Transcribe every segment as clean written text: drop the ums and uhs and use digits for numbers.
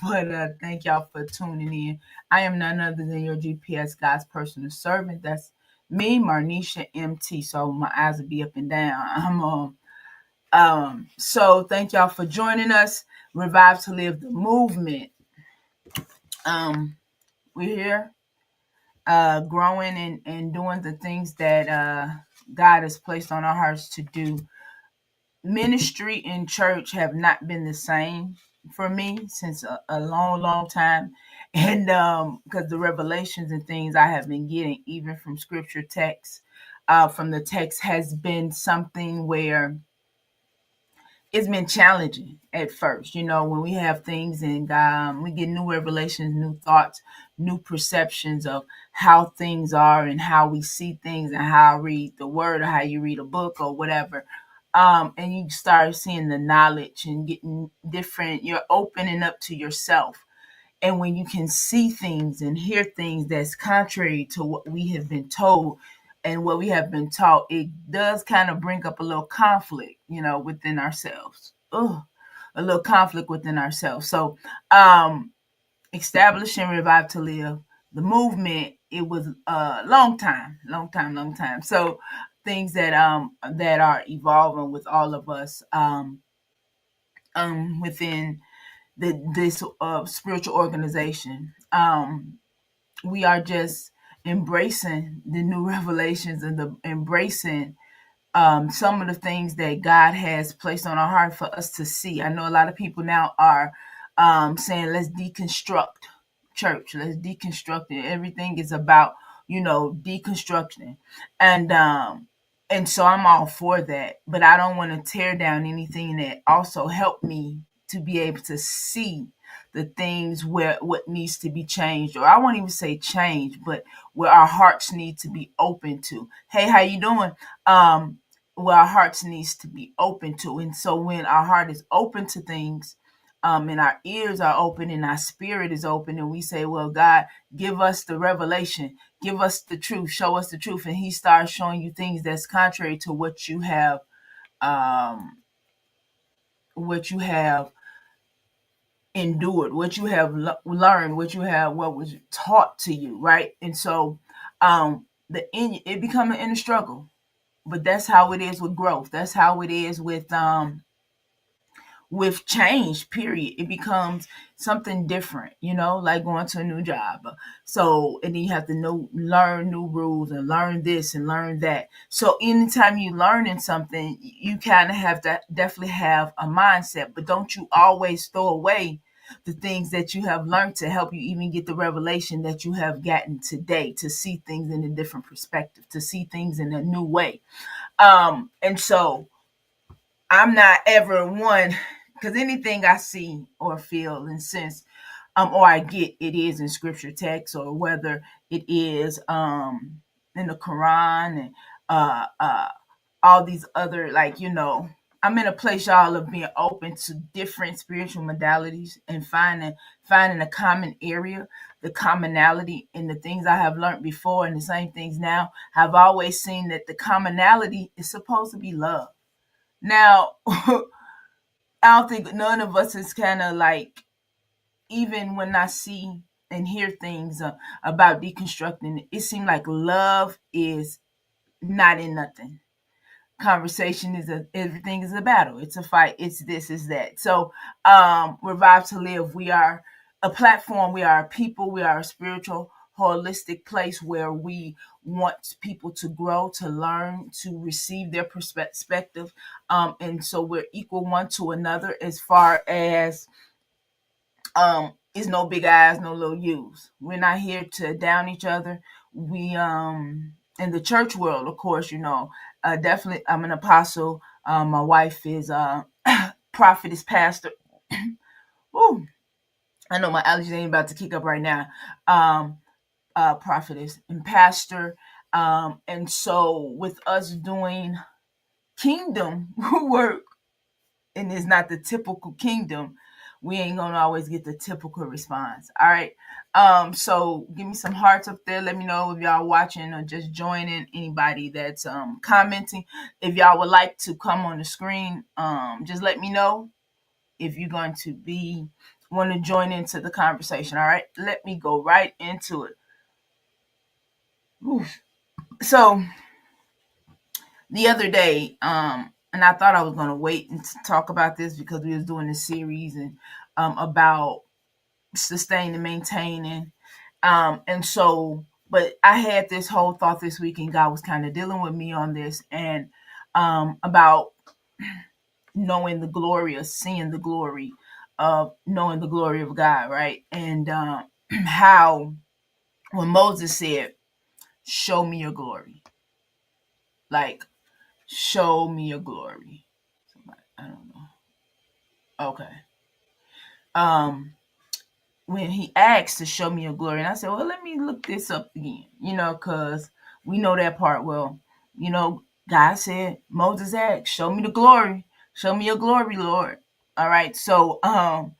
But thank y'all for tuning in. I am none other than your GPS God's personal servant. That's me, Marnisha MT. So my eyes will be up and down. So thank y'all for joining us. Revive to Live the movement. We're here, growing and doing the things that God has placed on our hearts to do. Ministry and church have not been the same for me since a long time. And because the revelations and things I have been getting, even from scripture text, from the text, has been something where it's been challenging at first. When we have things and we get new revelations, new thoughts, new perceptions of how things are and how we see things and how I read the word or how you read a book or whatever. And you start seeing the knowledge and getting different, you're opening up to yourself. And when you can see things and hear things that's contrary to what we have been told and what we have been taught, it does kind of bring up a little conflict, within ourselves. Ugh, a little conflict within ourselves. So, establishing Revive to Live, the movement, it was a long time. So, things that are evolving with all of us within this spiritual organization. We are just embracing the new revelations and embracing some of the things that God has placed on our heart for us to see. I know a lot of people now are saying, let's deconstruct church. Let's deconstruct it. Everything is about, deconstruction. And so I'm all for that. But I don't want to tear down anything that also helped me to be able to see the things where what needs to be changed, or I won't even say change, but where our hearts need to be open to. Hey, how you doing? Where our hearts needs to be open to. And so when our heart is open to things, and our ears are open and our spirit is open, and we say, well, God, give us the revelation, give us the truth, show us the truth. And he starts showing you things that's contrary to what you have what you have endured, what you have learned, what was taught to you, right? And so it become an inner struggle. But that's how it is with growth. That's how it is with change, period. It becomes something different, like going to a new job. So, and then you have to learn new rules and learn this and learn that. So anytime you learning something, you kind of have to definitely have a mindset, but don't you always throw away the things that you have learned to help you even get the revelation that you have gotten today, to see things in a different perspective, to see things in a new way. And so I'm not ever one, because anything I see or feel and sense, or I get, it is in scripture text, or whether it is in the Quran and all these other, I'm in a place, y'all, of being open to different spiritual modalities and finding a common area, the commonality in the things I have learned before and the same things now. I've always seen that the commonality is supposed to be love. Now, I don't think none of us is kind of like, even when I see and hear things about deconstructing, it seems like love is not in nothing. Conversation is everything is a battle. It's a fight. It's this, is that. So, Revive to Live, we are a platform. We are a people. We are a spiritual, holistic place where we want people to grow, to learn, to receive their perspective. And so we're equal one to another as far as it's no big eyes, no little U's. We're not here to down each other. We in the church world, of course, definitely I'm an apostle. My wife is prophetess, pastor. Ooh, I know my allergies ain't about to kick up right now. Prophetess and pastor. And so with us doing kingdom work, and it's not the typical kingdom, we ain't gonna always get the typical response. All right. So give me some hearts up there. Let me know if y'all watching or just joining. Anybody that's commenting. If y'all would like to come on the screen, just let me know. if you're going to be want to join into the conversation. All right, let me go right into it. Oof. So the other day, and I thought I was going to wait and talk about this because we was doing a series and about sustaining and maintaining. And so, but I had this whole thought this week, and God was kind of dealing with me on this, and about knowing the glory of seeing the glory of knowing the glory of God, right? And how when Moses said, "Show me your glory," like, show me your glory. Somebody, I don't know. Okay. Um, when he asked to show me your glory, and I said, well, let me look this up again, because we know that part well. God said, Moses asked, show me the glory, show me your glory, Lord. All right. So I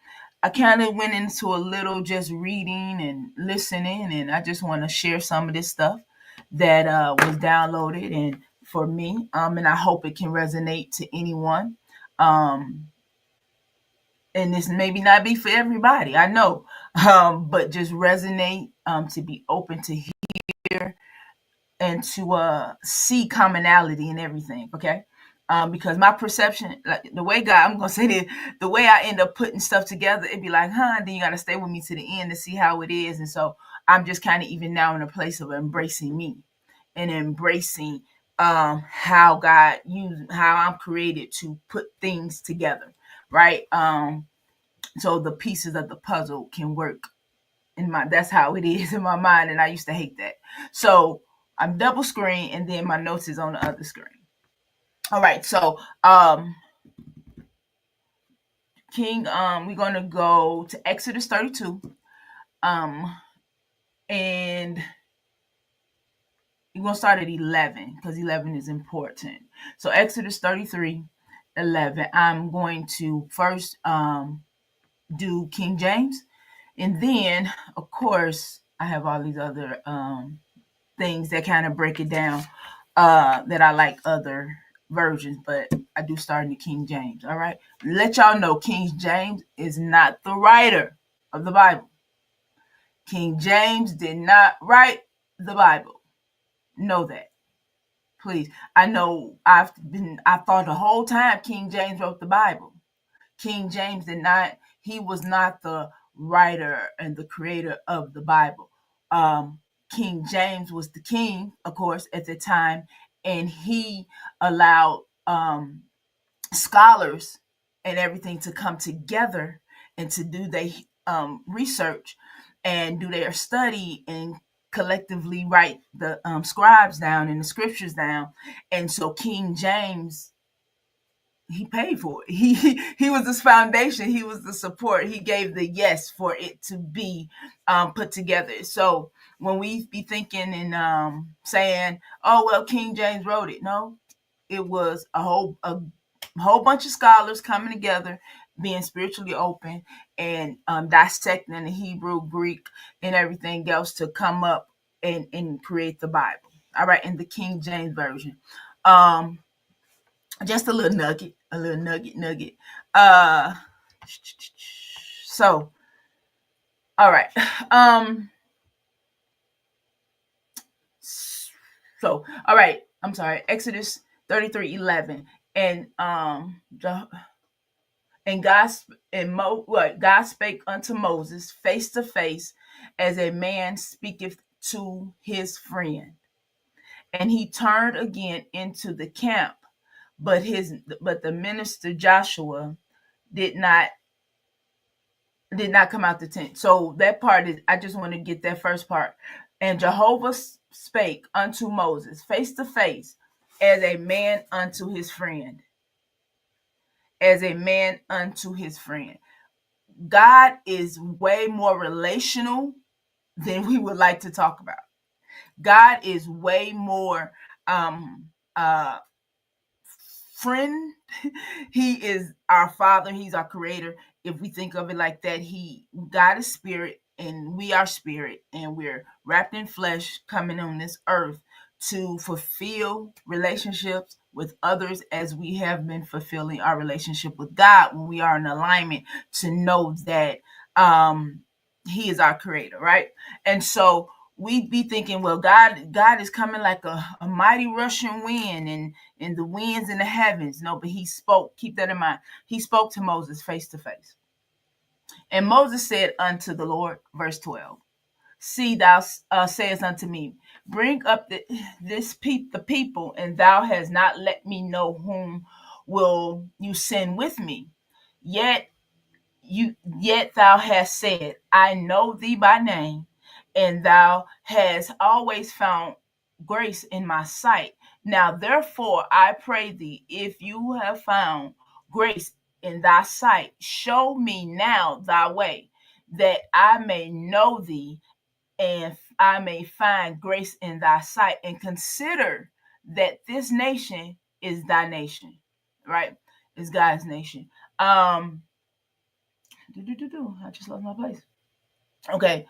kind of went into a little just reading and listening, and I just want to share some of this stuff that was downloaded and for me, and I hope it can resonate to anyone. And this maybe not be for everybody, I know, but just resonate, to be open to hear and to see commonality in everything. Okay. Because my perception, like the way God, I'm gonna say this, the way I end up putting stuff together, it'd be like, then you gotta stay with me to the end to see how it is. And so I'm just kind of even now in a place of embracing me and embracing how God used, how I'm created to put things together, right? So the pieces of the puzzle can work in my, that's how it is in my mind, and I used to hate that. So I'm double screen, and then my notes is on the other screen. All right, so King, we're gonna go to Exodus 32, and we're gonna start at 11 because 11 is important. So Exodus 33, 11. I'm going to first do King James, and then of course I have all these other things that kind of break it down, that I like other versions, but I do start in the King James. All right. Let y'all know King James is not the writer of the Bible. King James did not write the Bible. Know that. Please. I know I thought the whole time King James wrote the Bible. King James did not, he was not the writer and the creator of the Bible. King James was the king, of course, at the time, and he allowed scholars and everything to come together and to do their research and do their study and collectively write the scribes down and the scriptures down. And so King James, he paid for it. He was this foundation. He was the support. He gave the yes for it to be put together. So when we be thinking and saying, "Oh well, King James wrote it," no, it was a whole bunch of scholars coming together, being spiritually open, and dissecting the Hebrew, Greek, and everything else to come up and create the Bible. All right, in the King James version. Just a little nugget. Uh, so, all right. All right. I'm sorry. Exodus 33:11, and and God spake unto Moses face to face, as a man speaketh to his friend, and he turned again into the camp, but the minister Joshua did not come out the tent. So that part is, I just want to get that first part. And Jehovah spake unto Moses face to face, as a man unto his friend. As a man unto his friend. God is way more relational than we would like to talk about. God is way more friend. He is our father. He's our creator. If we think of it like that, God is spirit and we are spirit, and we're wrapped in flesh coming on this earth to fulfill relationships with others as we have been fulfilling our relationship with God when we are in alignment to know that um he is our creator, right? And so we be thinking, well, God is coming like a mighty rushing wind and the winds in the heavens. No, but he spoke, keep that in mind. He spoke to Moses face to face. And Moses said unto the Lord, verse 12, see, thou sayest unto me, bring up the people, and thou hast not let me know whom will you send with me. Yet yet thou hast said, I know thee by name, and thou hast always found grace in my sight. Now therefore I pray thee, if you have found grace in thy sight, show me now thy way, that I may know thee, and I may find grace in thy sight, and consider that this nation is thy nation, right? It's God's nation. I just lost my place. Okay,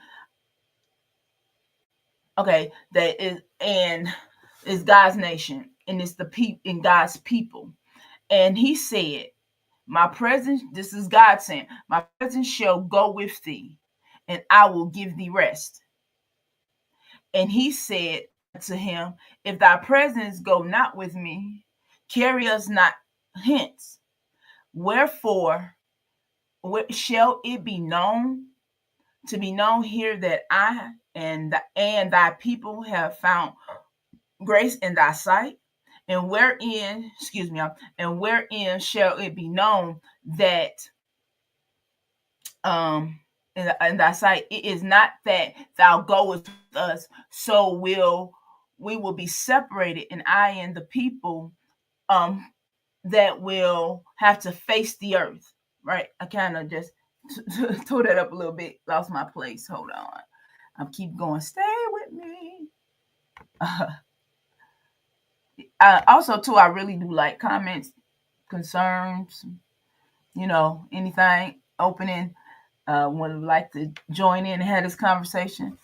okay, that is, and it's God's nation, and it's the people in God's people. And he said, my presence, this is God saying, my presence shall go with thee, and I will give thee rest. And he said to him, if thy presence go not with me, carry us not hence. Wherefore shall it be known, to be known here, that I and thy people have found grace in thy sight? And wherein, excuse me, and wherein shall it be known that in thy sight it is not that thou goest with us, so we will be separated, and I and the people um that will have to face the earth, right? I kind of just tore that up a little bit, lost my place. Hold on, I'll keep going. Stay with me. Also, too, I really do like comments, concerns, anything opening. Would like to join in and have this conversation.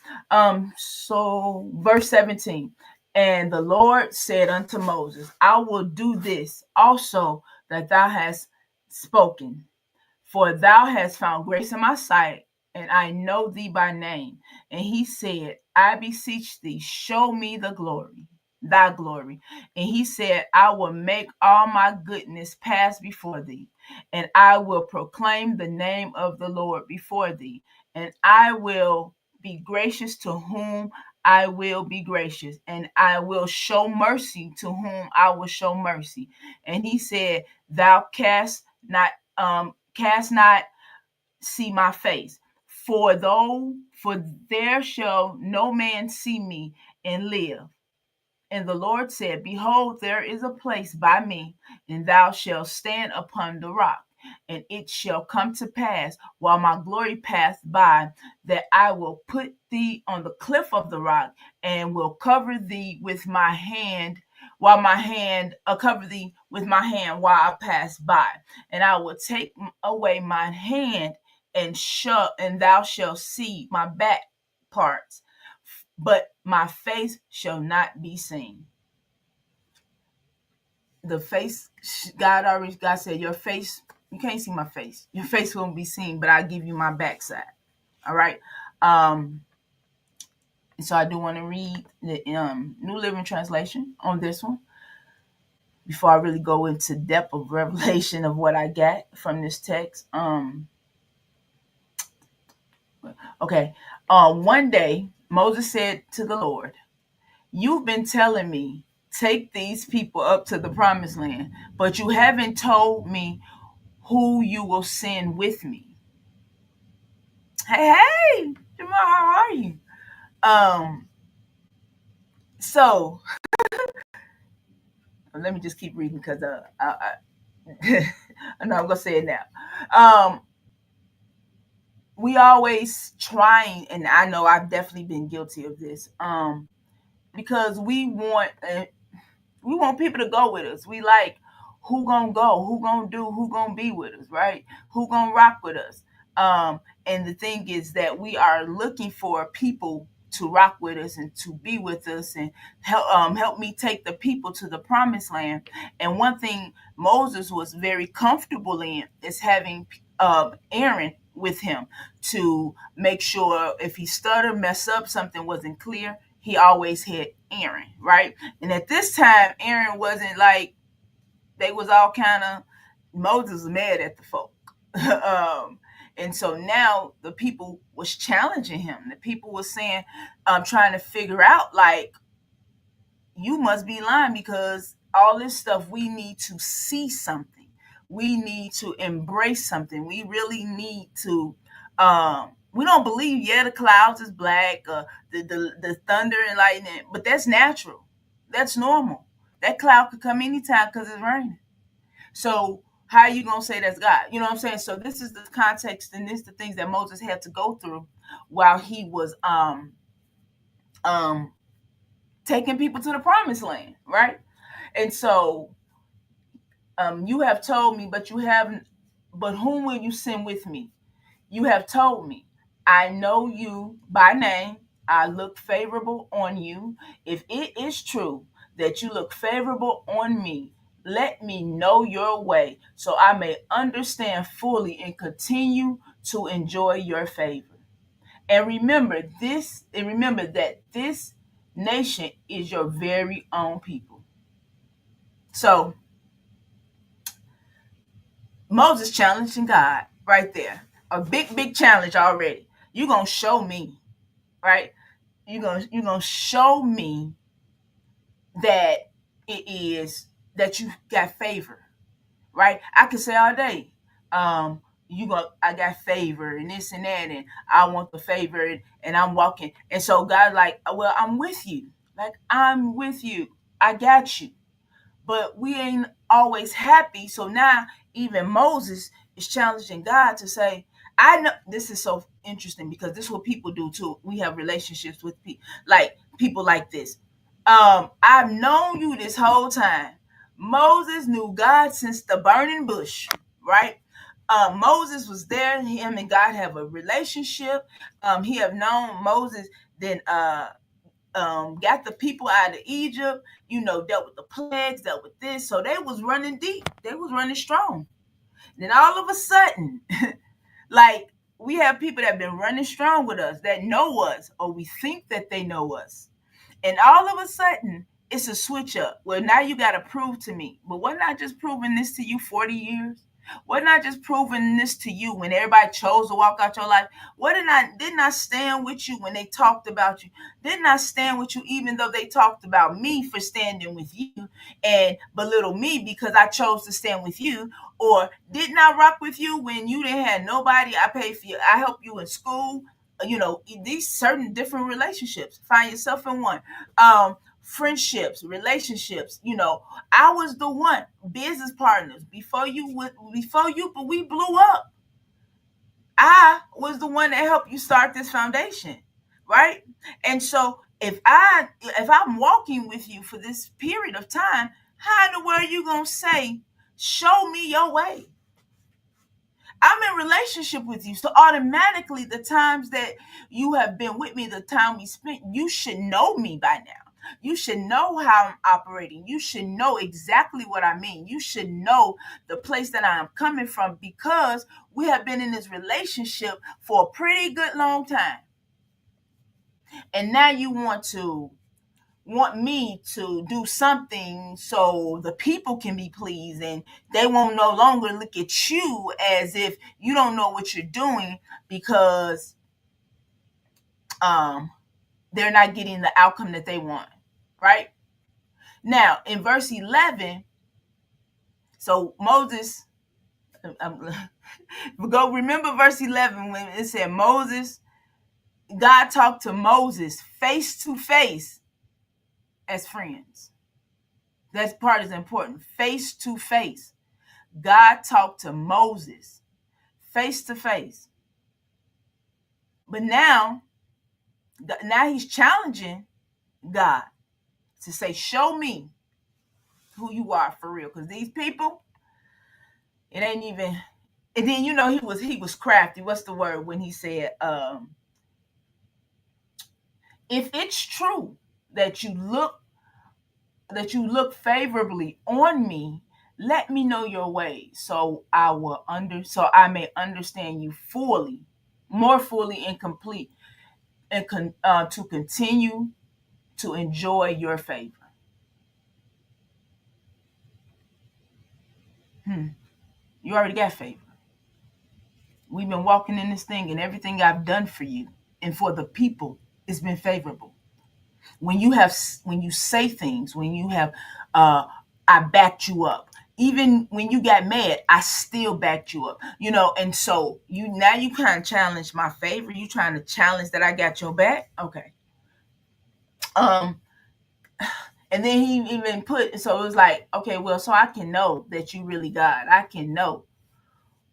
So verse 17, and the Lord said unto Moses, I will do this also that thou hast spoken, for thou hast found grace in my sight, and I know thee by name. And he said, I beseech thee, show me thy glory. And he said, I will make all my goodness pass before thee, and I will proclaim the name of the Lord before thee, and I will be gracious to whom I will be gracious, and I will show mercy to whom I will show mercy. And he said, thou cast not see my face, for there shall no man see me and live. And the Lord said, behold, there is a place by me, and thou shalt stand upon the rock. And it shall come to pass, while my glory passeth by, that I will put thee on the cliff of the rock, and will cover thee with my hand, while my hand cover thee with my hand while I pass by. And I will take away my hand, and thou shalt see my back parts, but my face shall not be seen. The face, God said, your face, you can't see my face. Your face won't be seen, but I'll give you my backside. All right. So I do want to read the New Living Translation on this one before I really go into depth of revelation of what I got from this text. Okay. One day Moses said to the Lord, you've been telling me, take these people up to the promised land, but you haven't told me who you will send with me. Hey, Jamal, how are you? So let me just keep reading because I know I'm gonna say it now. We always trying, and I know I've definitely been guilty of this. Because we want people to go with us. We like, who gonna go, who gonna do, who gonna be with us, right? Who gonna rock with us? And the thing is that we are looking for people to rock with us and to be with us and help me take the people to the promised land. And one thing Moses was very comfortable in is having Aaron with him to make sure if he stuttered, mess up, something wasn't clear, he always had Aaron, right? And at this time, Aaron wasn't like, they was all kind of, Moses was mad at the folk. And so now the people was challenging him. The people was saying, trying to figure out, like, you must be lying, because all this stuff, we need to see something. We need to embrace something. We really need to, we don't believe, yeah, the clouds is black, the thunder and lightning, but that's natural. That's normal. That cloud could come anytime because it's raining. So how are you gonna say that's God? You know what I'm saying? So this is the context, and this is the things that Moses had to go through while he was um taking people to the promised land, right? And so, you have told me, but you haven't. But whom will you send with me? You have told me, I know you by name. I look favorable on you. If it is true that you look favorable on me, let me know your way so I may understand fully and continue to enjoy your favor. And remember that this nation is your very own people. So Moses challenging God right there. A big, big challenge already. You're gonna show me, right? You're gonna show me that it is that you got favor, right? I could say all day, I got favor and this and that, and I want the favor, and I'm walking. And so God, like, well, I'm with you. Like, I'm with you. I got you. But we ain't always happy. So now even Moses is challenging God to say, I know this is so interesting, because this is what people do too. We have relationships with people like this. I've known you this whole time. Moses knew God since the burning bush, right? Moses was there. Him and God have a relationship. He have known Moses. Then got the people out of Egypt, dealt with the plagues, dealt with this. So they was running deep. They was running strong. Then all of a sudden, like, we have people that have been running strong with us, that know us, or we think that they know us. And all of a sudden, it's a switch up. Well, now you got to prove to me. But wasn't I just proving this to you 40 years? Wasn't I just proving this to you when everybody chose to walk out your life? Didn't I stand with you when they talked about you? Didn't I stand with you even though they talked about me for standing with you and belittle me because I chose to stand with you? Or didn't I rock with you when you didn't have nobody? I paid for you. I helped you in school. These certain different relationships. Find yourself in one. Friendships, relationships. I was the one. Business partners but we blew up. I was the one that helped you start this foundation, right? And so if I'm walking with you for this period of time, how in the world are you gonna say, show me your way? I'm in relationship with you. So automatically, the times that you have been with me, the time we spent, you should know me by now. You should know how I'm operating. You should know exactly what I mean. You should know the place that I am coming from, because we have been in this relationship for a pretty good long time. And now you want me to do something so the people can be pleased, and they won't no longer look at you as if you don't know what you're doing, because um they're not getting the outcome that they want, right? Now in verse 11, so Moses, go remember verse 11 when it said Moses, God talked to Moses face to face as friends. That part is important. Face to face. God talked to Moses face to face. But now he's challenging God to say, show me who you are for real. Because these people, it ain't even. And then he was crafty. What's the word when he said, If it's true that you look favorably on me, let me know your ways so I may understand you fully, more fully and complete, and to continue to enjoy your favor. You already got favor. We've been walking in this thing, and everything I've done for you and for the people, it's been favorable. When you say things, when you have uh I backed you up. Even when you got mad, I still backed you up. And so you kind of challenge my favor. You trying to challenge that I got your back. Okay. um and then he even put, so it was like, okay, well, so I can know that you really God. I can know.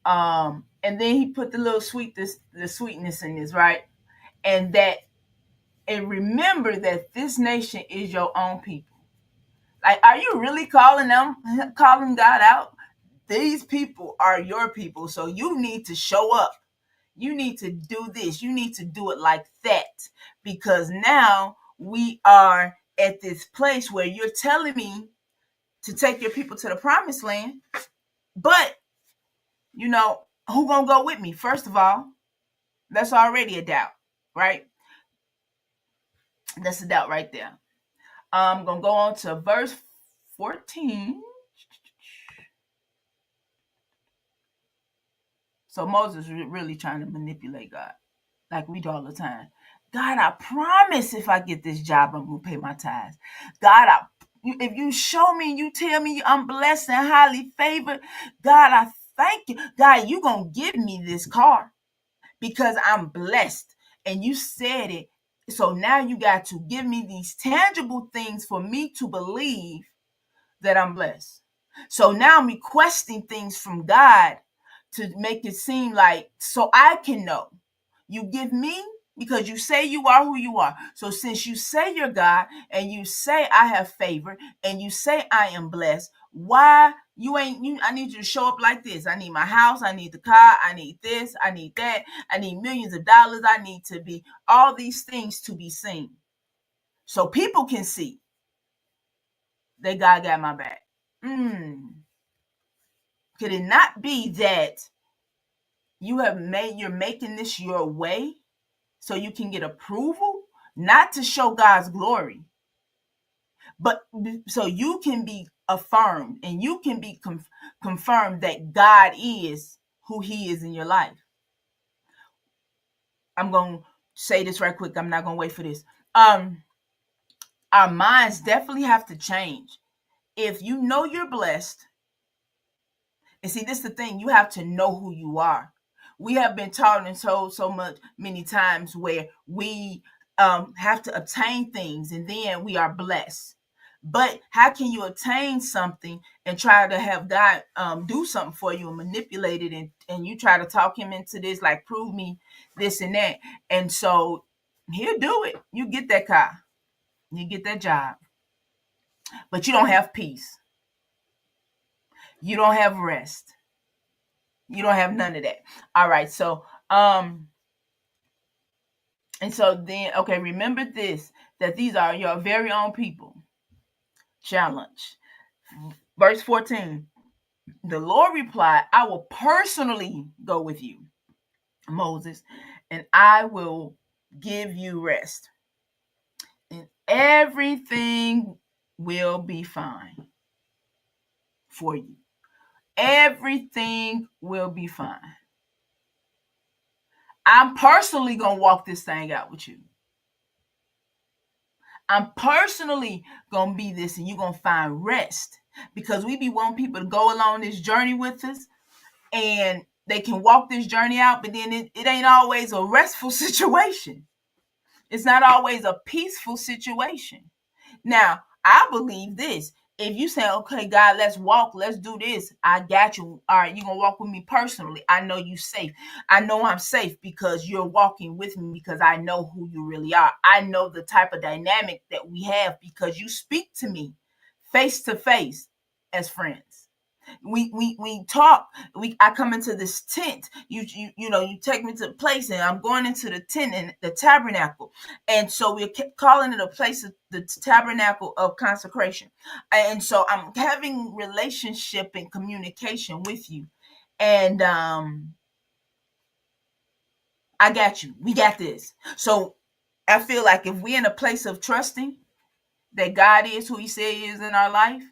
And then he put the little sweetness in this, right? And that, and remember that this nation is your own people. Like, are you really calling God out? These people are your people, so you need to show up. You need to do this. You need to do it like that, because now we are at this place where you're telling me to take your people to the promised land, but who gonna go with me? First of all, that's already a doubt, right? That's a doubt right there. I'm gonna go on to verse 14. So Moses was really trying to manipulate God, like we do all the time. God, I promise if I get this job, I'm gonna pay my tithes. God, if you show me, you tell me I'm blessed and highly favored, God, I thank you. God, you gonna give me this car because I'm blessed, and you said it. So now you got to give me these tangible things for me to believe that I'm blessed. So now I'm requesting things from God to make it seem like, so I can know. You give me because you say you are who you are. So since you say you're God, and you say I have favor, and you say I am blessed, why you ain't you I need you to show up like this. I need my house, I need the car, I need this, I need that, I need millions of dollars, I need to be all these things to be seen. So people can see that God got my back. Mm. Could it not be that you're making this your way so you can get approval, not to show God's glory, but so you can be affirmed, and you can be confirmed that God is who he is in your life. I'm going to say this right quick. I'm not going to wait for this. Our minds definitely have to change. If you know you're blessed, and see, this is the thing, you have to know who you are. We have been taught and told so much many times where we have to obtain things and then we are blessed. But how can you attain something and try to have God do something for you and manipulate it, and you try to talk him into this, like, prove me this and that. And so he'll do it. You get that car, you get that job, but you don't have peace. You don't have rest. You don't have none of that. All right. So, and so then, okay, remember this, that these are your very own people. Challenge. Verse 14. The Lord replied, I will personally go with you, Moses, and I will give you rest. And everything will be fine for you. Everything will be fine. I'm personally going to walk this thing out with you. I'm personally gonna be this, and you're gonna find rest, because we be wanting people to go along this journey with us, and they can walk this journey out, but then it ain't always a restful situation. It's not always a peaceful situation. Now, I believe this. If you say, okay, God, let's walk, let's do this, I got you. All right, you're going to walk with me personally. I know you safe. I know I'm safe because you're walking with me, because I know who you really are. I know the type of dynamic that we have because you speak to me face to face as friends. We talk. I come into this tent. You take me to the place, and I'm going into the tent and the tabernacle, and so we're calling it a place of the tabernacle of consecration, and so I'm having relationship and communication with you, and I got you. We got this. So I feel like if we're in a place of trusting that God is who He said He is in our life,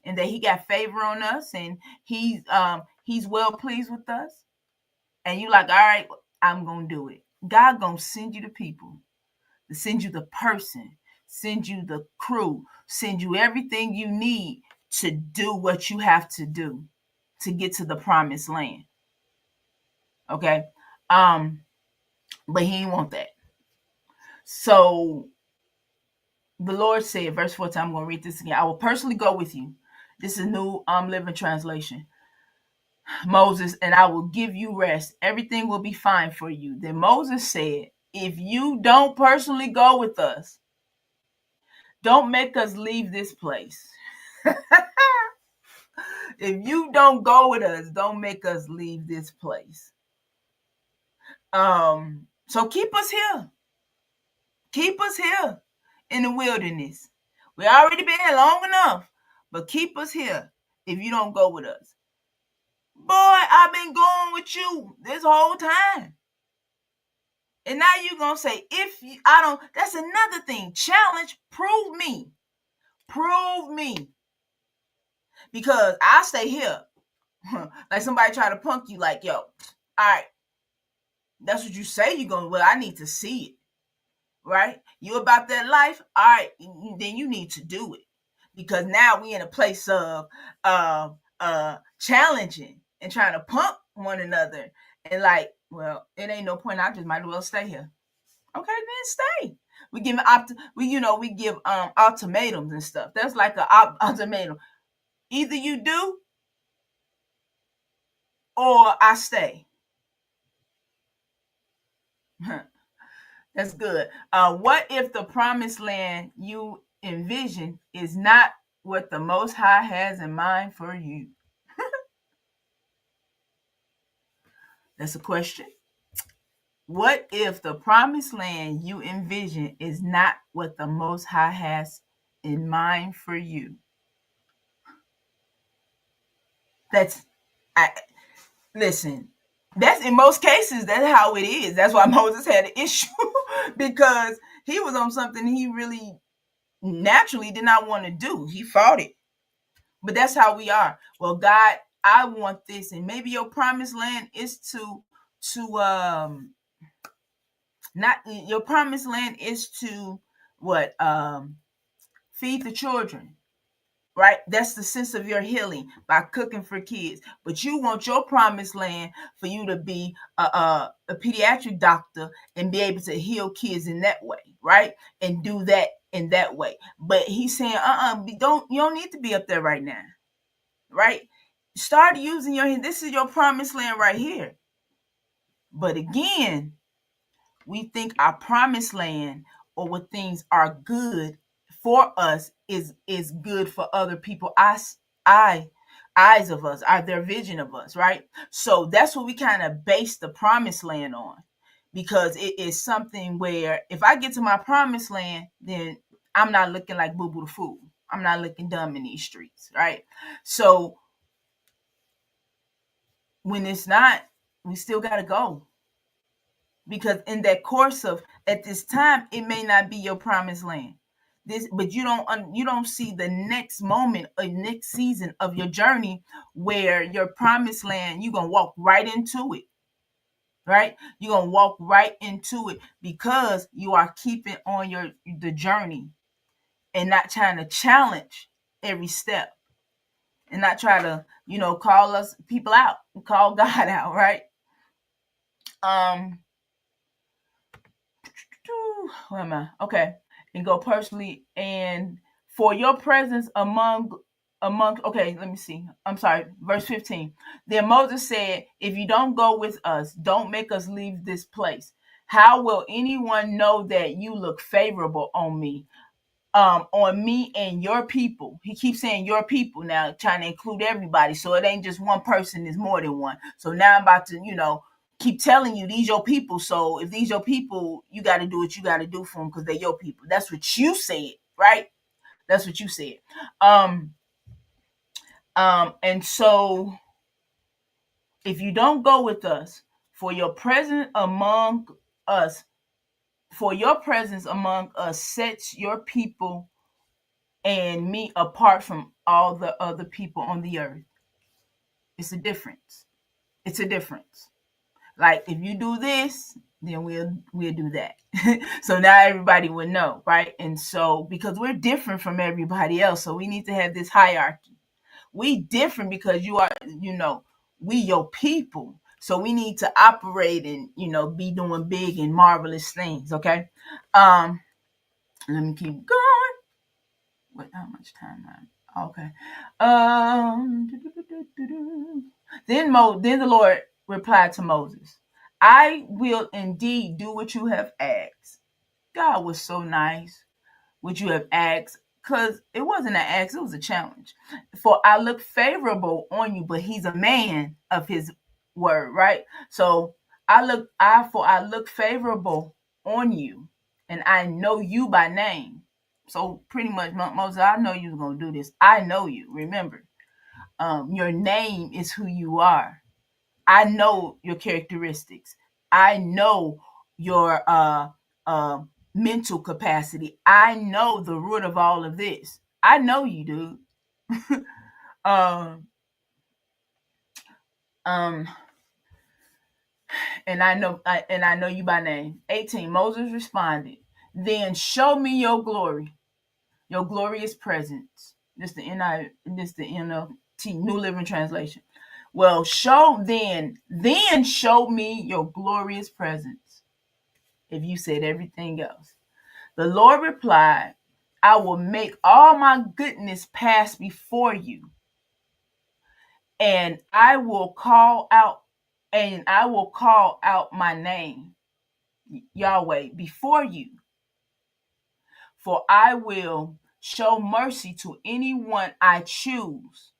and that He got favor on us, and He's well pleased with us, and you like, all right, I'm gonna do it. God gonna send you the people, to send you the person, send you the crew, send you everything you need to do what you have to do to get to the promised land. Okay, but He didn't want that. So the Lord said, verse 14, I'm going to read this again. I will personally go with you. This is New Living Translation. Moses, and I will give you rest. Everything will be fine for you. Then Moses said, if you don't personally go with us, don't make us leave this place. If you don't go with us, don't make us leave this place. So keep us here. Keep us here in the wilderness. We already been here long enough, but keep us here if you don't go with us. Boy, I've been going with you this whole time. And now you're going to say, if you, I don't, that's another thing. Challenge, prove me. Prove me. Because I stay here. Like somebody try to punk you like, yo, all right, that's what you say you're going to, well, I need to see it. Right? You about that life? All right, then you need to do it. Because now we in a place of challenging and trying to pump one another. And like, well, it ain't no point. I just might as well stay here. Okay, then stay. We give we give ultimatums and stuff. That's like an ultimatum. Either you do or I stay. That's good. What if the promised land you envision is not what the Most High has in mind for you? That's a question. What if the promised land you envision is not what the Most High has in mind for you? Listen, that's in most cases, that's how it is. That's why Moses had an issue because he was on something he really naturally did not want to do. He fought it. But that's how we are. Well, God, I want this. And maybe your promised land is to not your promised land is to what feed the children, right? That's the sense of your healing by cooking for kids. But you want your promised land for you to be a pediatric doctor and be able to heal kids in that way, right? And do that in that way. But he's saying, you don't need to be up there right now, right? Start using this is your promised land right here. But again, we think our promised land or what things are good for us is good for other people. Eyes of us are their vision of us, right? So that's what we kind of base the promised land on, because it is something where if I get to my promised land, then I'm not looking like Boo Boo the Fool. I'm not looking dumb in these streets, right? So when it's not, we still got to go. Because in that course of at this time, it may not be your promised land. But you don't see the next moment or next season of your journey where your promised land, you're gonna walk right into it. Right? You're gonna walk right into it because you are keeping on the journey and not trying to challenge every step and not try to, call us people out, call God out, right? Where am I? Okay. And go personally and for your presence among okay, let me see. I'm sorry, verse 15. Then Moses said, if you don't go with us, don't make us leave this place. How will anyone know that you look favorable on me? on me and your people. He keeps saying your people now, trying to include everybody. So it ain't just one person, it's more than one. So now I'm about to, keep telling you these your people. So if these your people, you got to do what you got to do for them because they're your people. That's what you said, right? That's what you said. And so if you don't go with us for your presence among us, for your presence among us sets your people and me apart from all the other people on the earth. It's a difference. It's a difference. Like if you do this, then we'll do that. So now everybody would know, right? And so because we're different from everybody else, so we need to have this hierarchy. We different because you are, we your people. So we need to operate and be doing big and marvelous things. Okay. Let me keep going. What? How much time? Okay. Then the Lord replied to Moses, "I will indeed do what you have asked." God was so nice. What you have asked, because it wasn't an ask, it was a challenge. For I look favorable on you, but he's a man of his word, right? So I look favorable on you, and I know you by name. So pretty much, Moses, I know you're gonna do this. I know you. Remember, your name is who you are. I know your characteristics. I know your mental capacity. I know the root of all of this. I know you, dude. um, um, and I know you by name. 18. Moses responded, "Then show me your glorious presence." This the NLT, New Living Translation. Well, show me your glorious presence. If you said everything else. The Lord replied, "I will make all my goodness pass before you, and I will call out my name, Yahweh, before you. For I will show mercy to anyone I choose,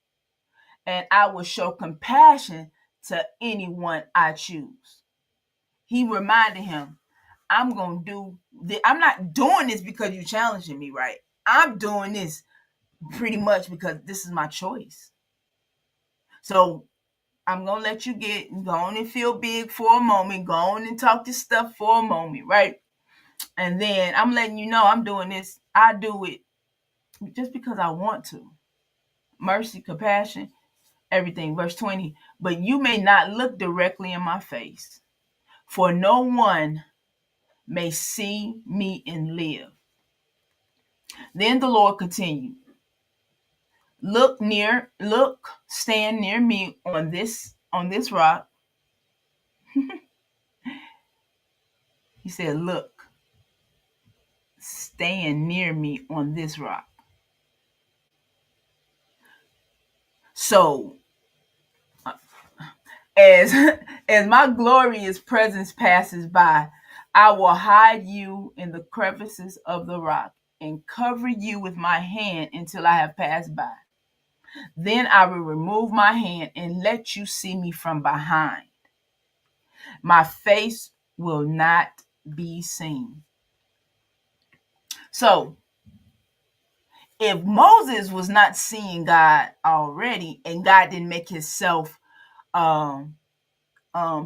and I will show compassion to anyone I choose." He reminded him, I'm not doing this because you're challenging me, right? I'm doing this pretty much because this is my choice. So I'm gonna let you go on and feel big for a moment, go on and talk this stuff for a moment, right? And then I'm letting you know I'm doing this. I do it just because I want to. Mercy, compassion, everything. Verse 20. But you may not look directly in my face, for no one may see me and live. Then the Lord continued, stand near me on this rock. He said, look, stand near me on this rock. So as as my glorious presence passes by, I will hide you in the crevices of the rock and cover you with my hand until I have passed by. Then I will remove my hand and let you see me from behind. My face will not be seen. So if Moses was not seeing God already, and God didn't make himself um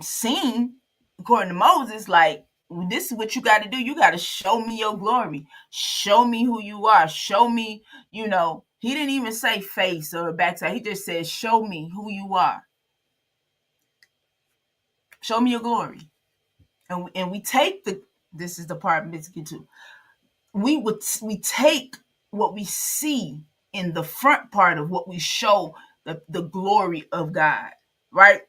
seen, according to Moses, like, this is what you got to do. You got to show me your glory. Show me who you are. Show me, he didn't even say face or backside. He just said, show me who you are. Show me your glory. And we take this is the part let's get to. We take what we see in the front part of what we show the glory of God, right?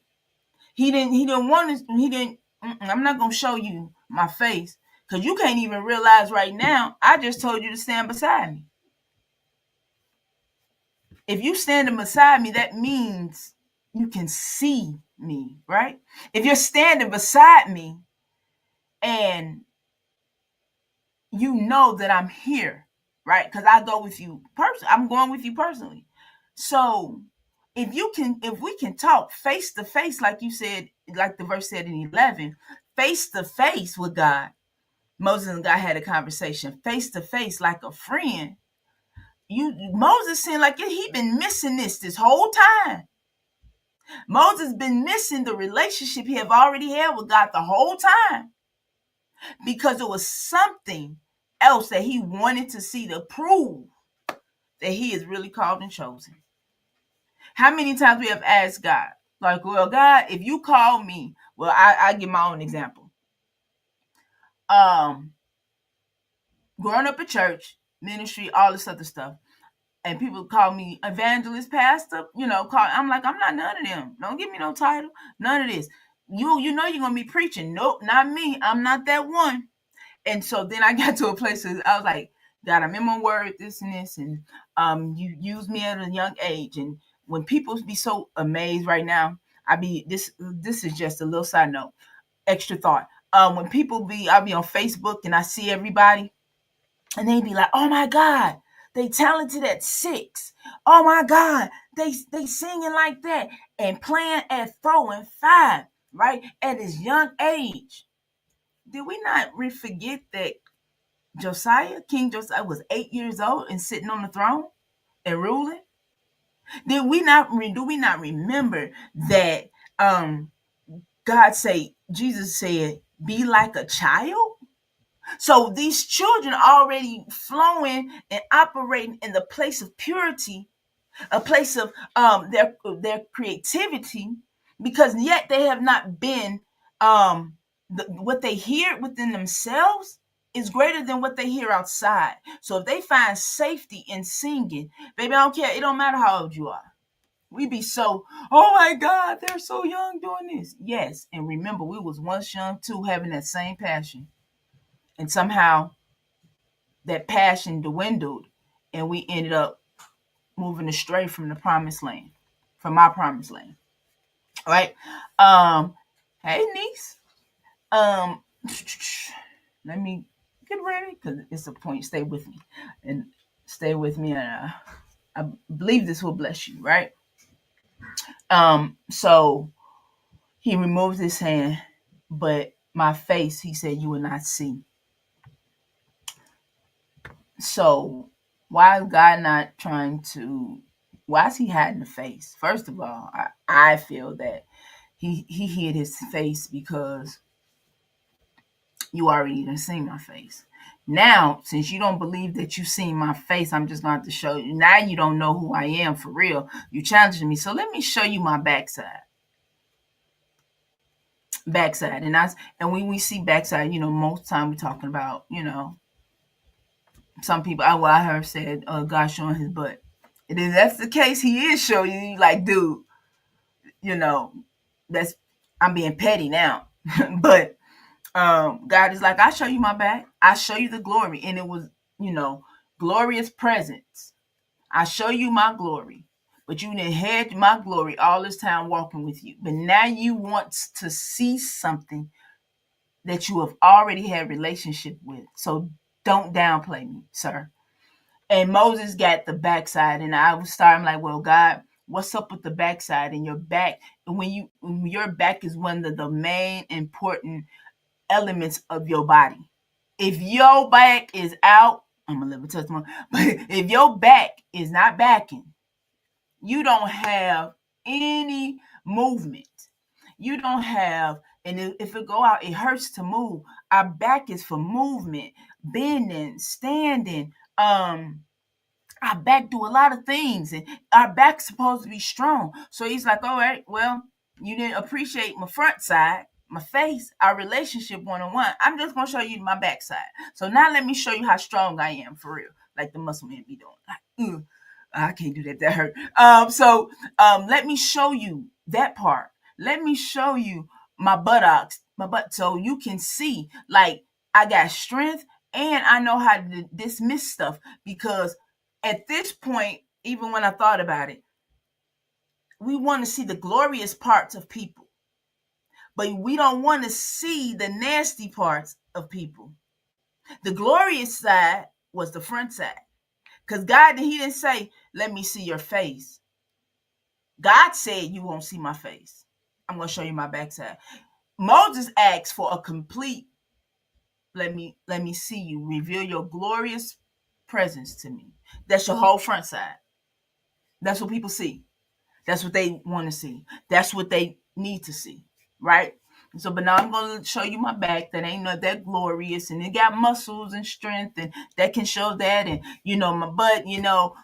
He didn't want to, I'm not going to show you my face because you can't even realize right now, I just told you to stand beside me. If you standing beside me, that means you can see me, right? If you're standing beside me and you know that I'm here, right? Because I go with you I'm going with you personally. So if we can talk face to face, like you said, like the verse said in 11, face to face with God. Moses and God had a conversation face to face like a friend. Moses seemed like he been missing this whole time. Moses been missing the relationship he have already had with God the whole time, because it was something else that he wanted to see to prove that he is really called and chosen. How many times we have asked God, like, well, God, if you call me, well, I give my own example. Um, Growing up in church, ministry, all this other stuff, and people call me evangelist, pastor, I'm like, I'm not none of them. Don't give me no title, none of this. You know you're gonna be preaching. Nope, not me. I'm not that one. And so then I got to a place where I was like, God, I'm in my word, this and this, and you used me at a young age. And when people be so amazed right now, this is just a little side note, extra thought. When I'll be on Facebook and I see everybody, and they be like, oh my God, they talented at 6. Oh my God, they singing like that and playing at 4 and 5, right? At his young age. Did we not forget that King Josiah was 8 years old and sitting on the throne and ruling? Do we not remember that Jesus said, be like a child? So these children already flowing and operating in the place of purity, a place of their creativity, because yet they have not been what they hear within themselves is greater than what they hear outside. So if they find safety in singing, baby, I don't care. It don't matter how old you are. We be so, oh my God, they're so young doing this. Yes, and remember, we was once young too, having that same passion, and somehow that passion dwindled, and we ended up moving astray from the promised land, from our promised land. All right. Hey niece. Um Let me get ready because it's a point. Stay with me. And stay with me, and I believe this will bless you, right? So he removed his hand, but my face, he said, you will not see. So why is God not trying to? Why is he hiding the face? First of all, I feel that he hid his face because you already done seen my face. Now, since you don't believe that you seen my face, I'm just going to show you. Now you don't know who I am for real. You challenging me. So let me show you my backside. Backside. And when we see backside, most time we're talking about, some people, I heard said, God showing his butt. And if that's the case, he is showing you, like, dude, you know, that's, I'm being petty now. But God is like, I show you my back. I show you the glory. And it was, glorious presence. I show you my glory. But you didn't had my glory all this time walking with you. But now you want to see something that you have already had relationship with. So don't downplay me, sir. And Moses got the backside, and I was starting like, well, God, what's up with the backside and your back? And when your back is one of the main important elements of your body. If your back is out, I'm gonna live a testimony, but if your back is not backing, you don't have any movement. You don't have, and if it go out, it hurts to move. Our back is for movement, bending, standing. Our back do a lot of things, and our back's supposed to be strong. So he's like, all right, well, you didn't appreciate my front side, my face, our relationship one-on-one. I'm just gonna show you my backside. So now let me show you how strong I am for real, like the muscle man be doing. Like, I can't do that. That hurt. Let me show you that part. Let me show you my buttocks, my butt, so you can see, like, I got strength and I know how to dismiss stuff, because at this point, even when I thought about it, we want to see the glorious parts of people, but we don't want to see the nasty parts of people. The glorious side was the front side. Because God, he didn't say, let me see your face. God said, you won't see my face. I'm going to show you my backside. Moses asked for a complete, let me see you. Reveal your glorious presence to me. That's your whole front side. That's what people see. That's what they want to see. That's what they need to see. Right? So, but now I'm going to show you my back that ain't not that glorious, and it got muscles and strength, and that can show that, and my butt,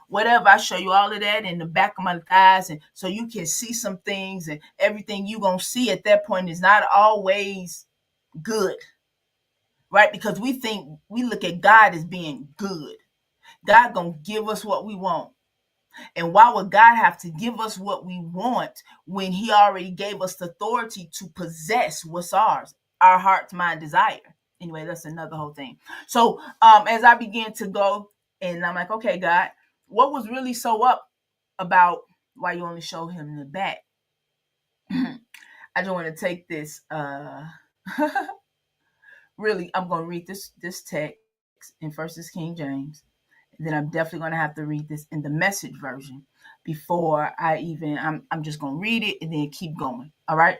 whatever. I show you all of that in the back of my thighs, and so you can see some things, and everything you gonna see at that point is not always good, right? Because we look at God as being good. God gonna give us what we want. And why would God have to give us what we want when he already gave us the authority to possess what's ours, our heart's mind desire? Anyway, that's another whole thing. So as I began to go, and I'm like, okay, God, what was really so up about why you only show him the back? I just want to take this really, I'm going to read this text in First King James. Then I'm definitely going to have to read this in the Message version before I'm just going to read it and then keep going. All right.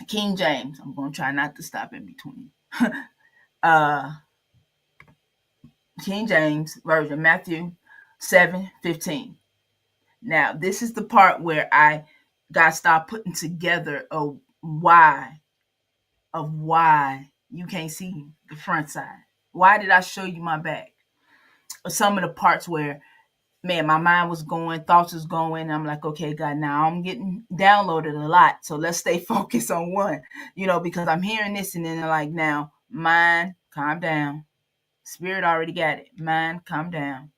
King James. I'm going to try not to stop in between. King James version, Matthew 7:15. Now, this is the part where I got to start putting together a why of why you can't see the front side. Why did I show you my back? Some of the parts where, man, my mind was going, thoughts was going. I'm like, okay, God, now I'm getting downloaded a lot. So let's stay focused on one, because I'm hearing this and then they're like, now, mind, calm down. Spirit already got it. Mind, calm down.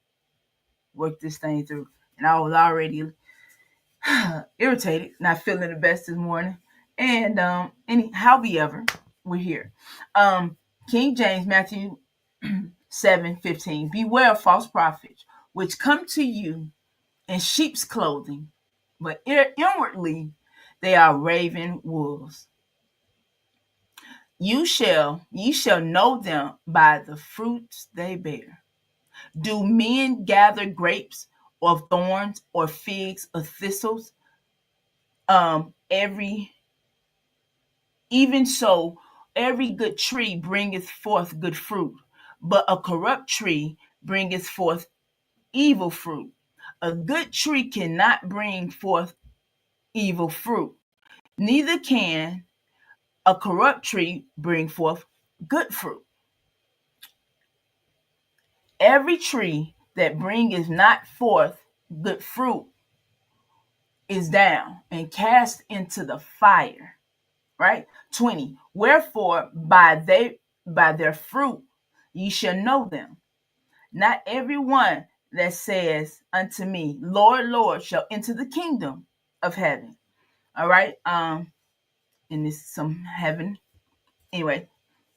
Work this thing through. And I was already irritated, not feeling the best this morning. And however, we're here. King James, Matthew 7:15. Beware of false prophets, which come to you in sheep's clothing, but inwardly they are raven wolves. Ye shall know them by the fruits they bear. Do men gather grapes of thorns or figs of thistles? Even so, every good tree bringeth forth good fruit, but a corrupt tree bringeth forth evil fruit. A good tree cannot bring forth evil fruit, neither can a corrupt tree bring forth good fruit. Every tree that bringeth not forth good fruit is down and cast into the fire. Right? 20. Wherefore by their fruit ye shall know them. Not every one that says unto me, Lord, Lord, shall enter the kingdom of heaven. All right. And this some heaven. Anyway,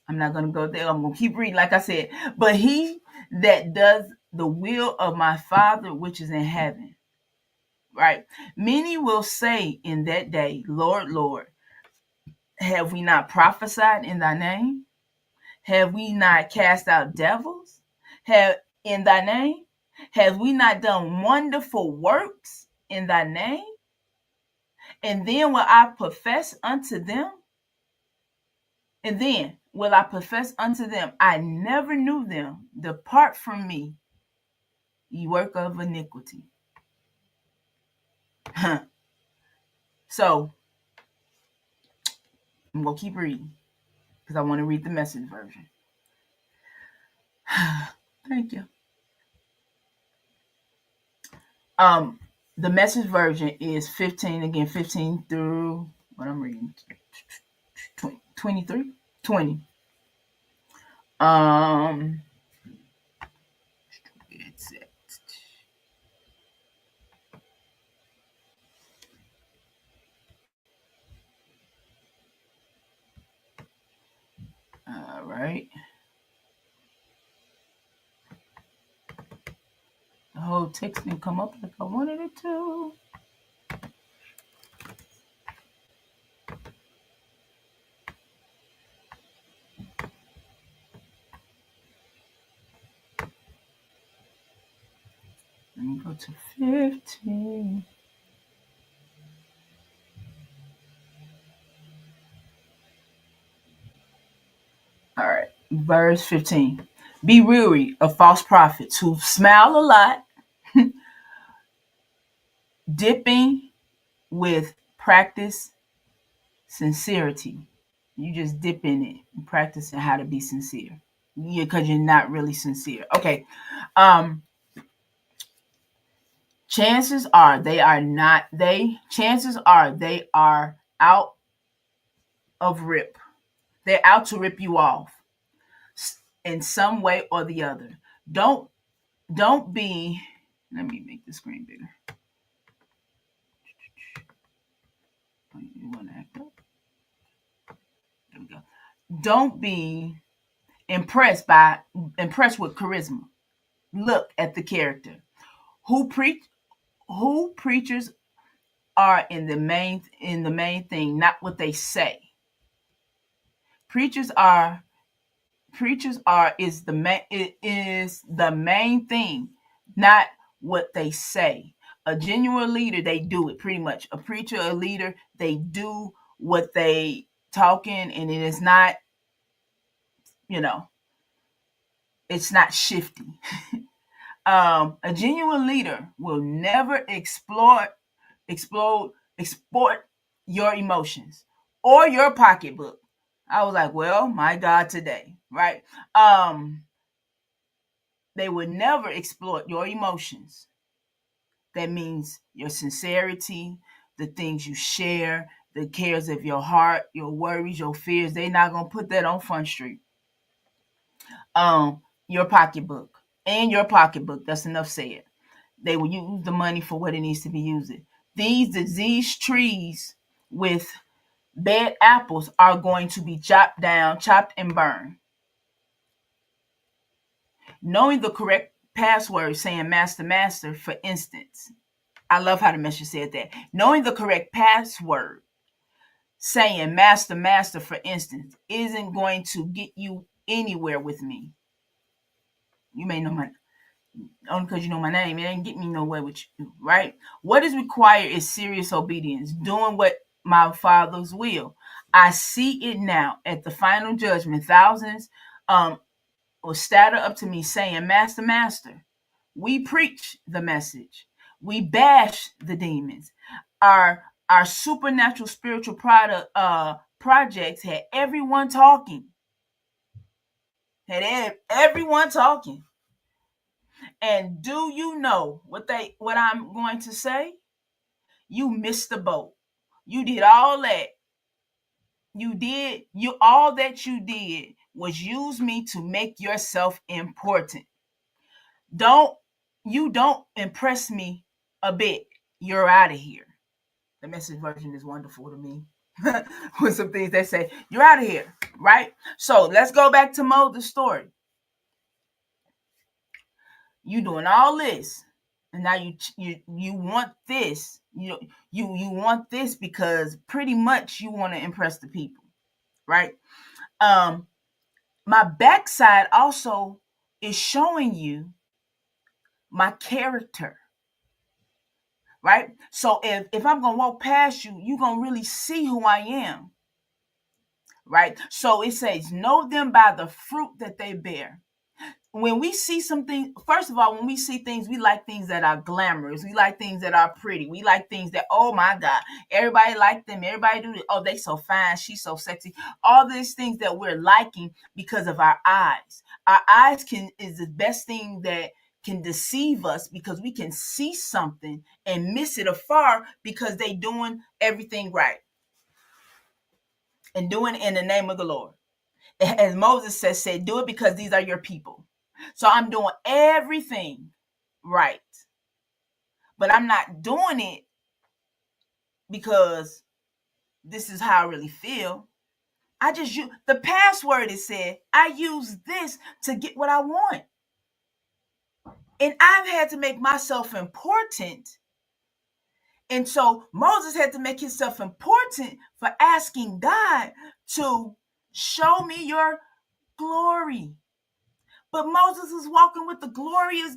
I'm not gonna go there. I'm gonna keep reading, like I said. But he that does the will of my Father which is in heaven. Right? Many will say in that day, Lord, Lord, have we not prophesied in thy name? Have we not cast out devils? Have in thy name? Have we not done wonderful works in thy name? And then will I profess unto them? And then will I profess unto them, I never knew them. Depart from me, ye work of iniquity. So I'm going to keep reading because I want to read the Message version. Thank you. The Message version is 15 through what I'm reading, 23, 20. It's all right. The whole text didn't come up like I wanted it to. Go to 15. All right. Verse 15. Be weary of false prophets who smile a lot, dipping with practice sincerity. You just dip in it and practicing how to be sincere. Yeah, because you're not really sincere. Okay. Um, chances are they are not chances are they are out of rip. They're out to rip you off in some way or the other. Don't don't be let me make the screen bigger. You want to act up? There we go. Don't be impressed with charisma. Look at the character. Who preach who preachers are in the main thing, not what they say. Preachers are is the main thing, not what they say. A genuine leader, they do it pretty much. A preacher, a leader, they do what they talking, and it is not, you know, it's not shifty. A genuine leader will never export your emotions or your pocketbook. I was like, well, my God, today, right? They would never exploit your emotions. That means your sincerity, the things you share, the cares of your heart, your worries, your fears. They're not gonna put that on Front Street. Your pocketbook and your pocketbook. That's enough said. They will use the money for what it needs to be used. These diseased trees with bad apples are going to be chopped down, chopped and burned. Knowing the correct password, saying master, master, for instance. I love how the message said that. Knowing the correct password, saying master, master, for instance, isn't going to get you anywhere with me. You may know my only because you know my name, it ain't get me nowhere with you, right? What is required is serious obedience, doing what my Father's will. I see it now at the final judgment. Thousands will statter up to me saying, Master, Master. We preach the message. We bash the demons. Our supernatural spiritual projects had everyone talking. Had everyone talking. And do you know what I'm going to say? You missed the boat. You did all that. You all that you did was use me to make yourself important. Don't don't impress me a bit. You're out of here. The message version is wonderful to me. With some things they say, you're out of here, right? So let's go back to Moses' story. You doing all this, and now you want this. You want this because pretty much you want to impress the people, right? My backside also is showing you my character, right? So if I'm gonna walk past you, you're gonna really see who I am, right? So it says, know them by the fruit that they bear. When we see something, first of all, when we see things, we like things that are glamorous. We like things that are pretty. We like things that, oh my God, everybody like them. Everybody do it. Oh, they so fine. She's so sexy. All these things that we're liking because of our eyes. Our eyes is the best thing that can deceive us because we can see something and miss it afar because they doing everything right and doing it in the name of the Lord. As Moses said, do it because these are your people. So I'm doing everything right. But I'm not doing it because this is how I really feel. I just use the password. It said I use this to get what I want. And I've had to make myself important. And so Moses had to make himself important for asking God to show me your glory. But Moses was walking with the glorious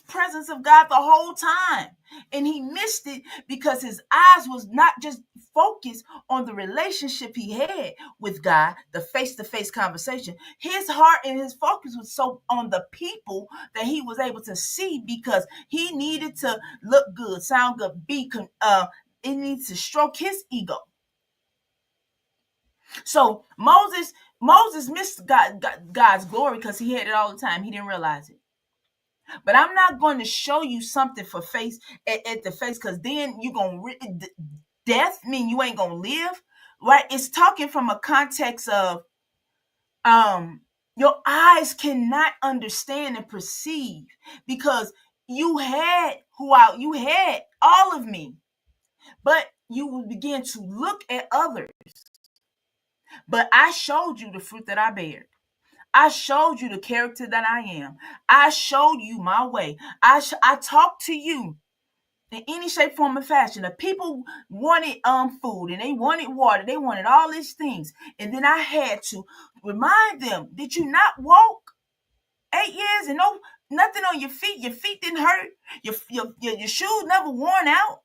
presence of God the whole time. And he missed it because his eyes was not just focused on the relationship he had with God, the face-to-face conversation. His heart and his focus was so on the people that he was able to see, because he needed to look good, sound good, it needs to stroke his ego. So Moses missed God's glory because he had it all the time. He didn't realize it. But I'm not going to show you something for face at the face, because then you're going to death mean you ain't going to live, right? It's talking from a context of your eyes cannot understand and perceive, because you had you had all of me, but you will begin to look at others. But I showed you the fruit that I bear. I showed you the character that I am. I showed you my way. I talked to you in any shape, form, or fashion. The people wanted food, and they wanted water. They wanted all these things. And then I had to remind them, did you not walk 8 years and nothing on your feet? Your feet didn't hurt. Your shoes never worn out.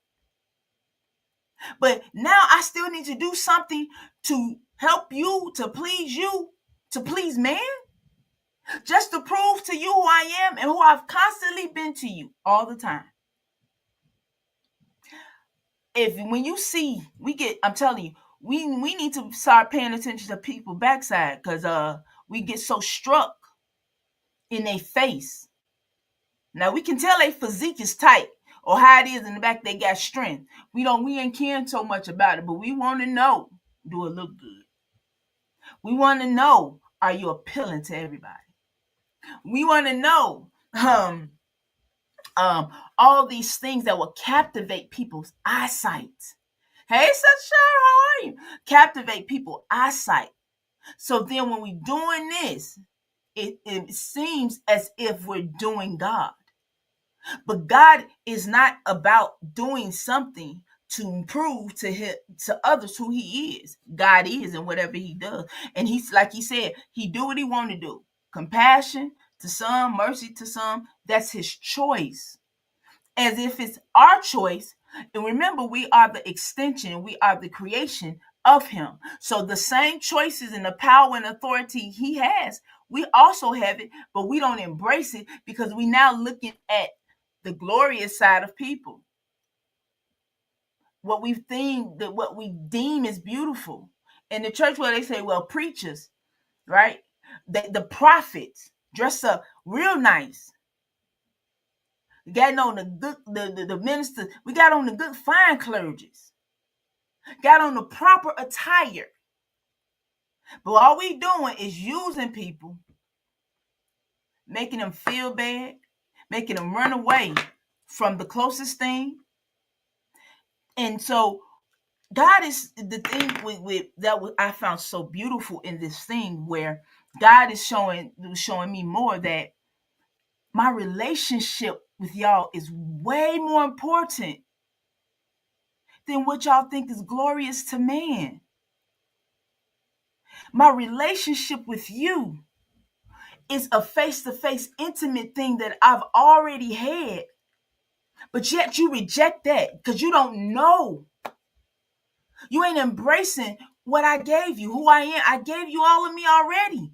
But now I still need to do something to help you, to please man, just to prove to you who I am and who I've constantly been to you all the time. When you see, I'm telling you, we need to start paying attention to people backside, because we get so struck in their face. Now we can tell their physique is tight, or how it is in the back they got strength. We ain't caring so much about it, but we want to know, do it look good? We want to know, are you appealing to everybody? We want to know all these things that will captivate people's eyesight. Hey, Sasha, how are you? Captivate people's eyesight. So then when we're doing this, it seems as if we're doing God. But God is not about doing something to prove to others who he is. God is in whatever he does. And he's, like he said, he do what he want to do. Compassion to some, mercy to some. That's his choice. As if it's our choice. And remember, we are the extension. We are the creation of him. So the same choices and the power and authority he has, we also have it, but we don't embrace it, because we now looking at the glorious side of people. What we deem is beautiful. In the church, where they say, well, preachers, right? The prophets dress up real nice. We got on the ministers. We got on the good fine clergies. Got on the proper attire. But all we doing is using people, making them feel bad, making them run away from the closest thing. And so God is the thing with that I found so beautiful in this thing, where God is showing me more that my relationship with y'all is way more important than what y'all think is glorious to man. My relationship with you is a face-to-face intimate thing that I've already had. But yet you reject that because you don't know. You ain't embracing what I gave you, who I am. I gave you all of me already.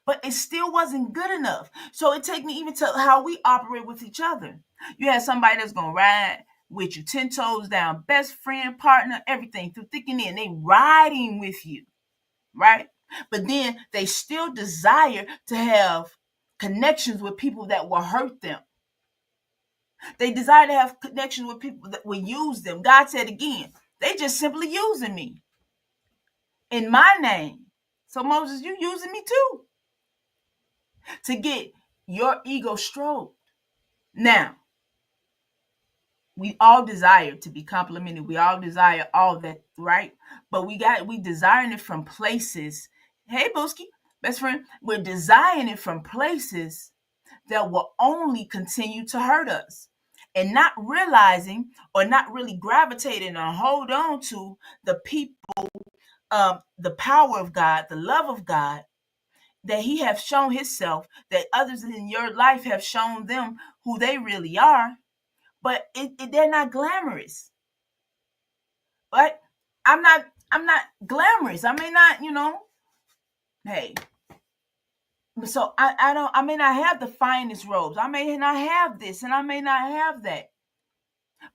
But it still wasn't good enough. So it takes me even to how we operate with each other. You have somebody that's going to ride with you 10 toes down, best friend, partner, everything, through thick and thin. They riding with you, right? But then they still desire to have connections with people that will hurt them. They desire to have connections with people that will use them. God said again, they just simply using me in my name. So Moses, you using me too to get your ego stroked. Now, we all desire to be complimented. We all desire all that, right? But we desiring it from places. Hey, Booski, best friend, we're desiring it from places that will only continue to hurt us, and not realizing or not really gravitating or hold on to the people, the power of God, the love of God that he have shown himself, that others in your life have shown them who they really are, but they're not glamorous. But I'm not glamorous. I may not, hey. So I may not have the finest robes. I may not have this and I may not have that.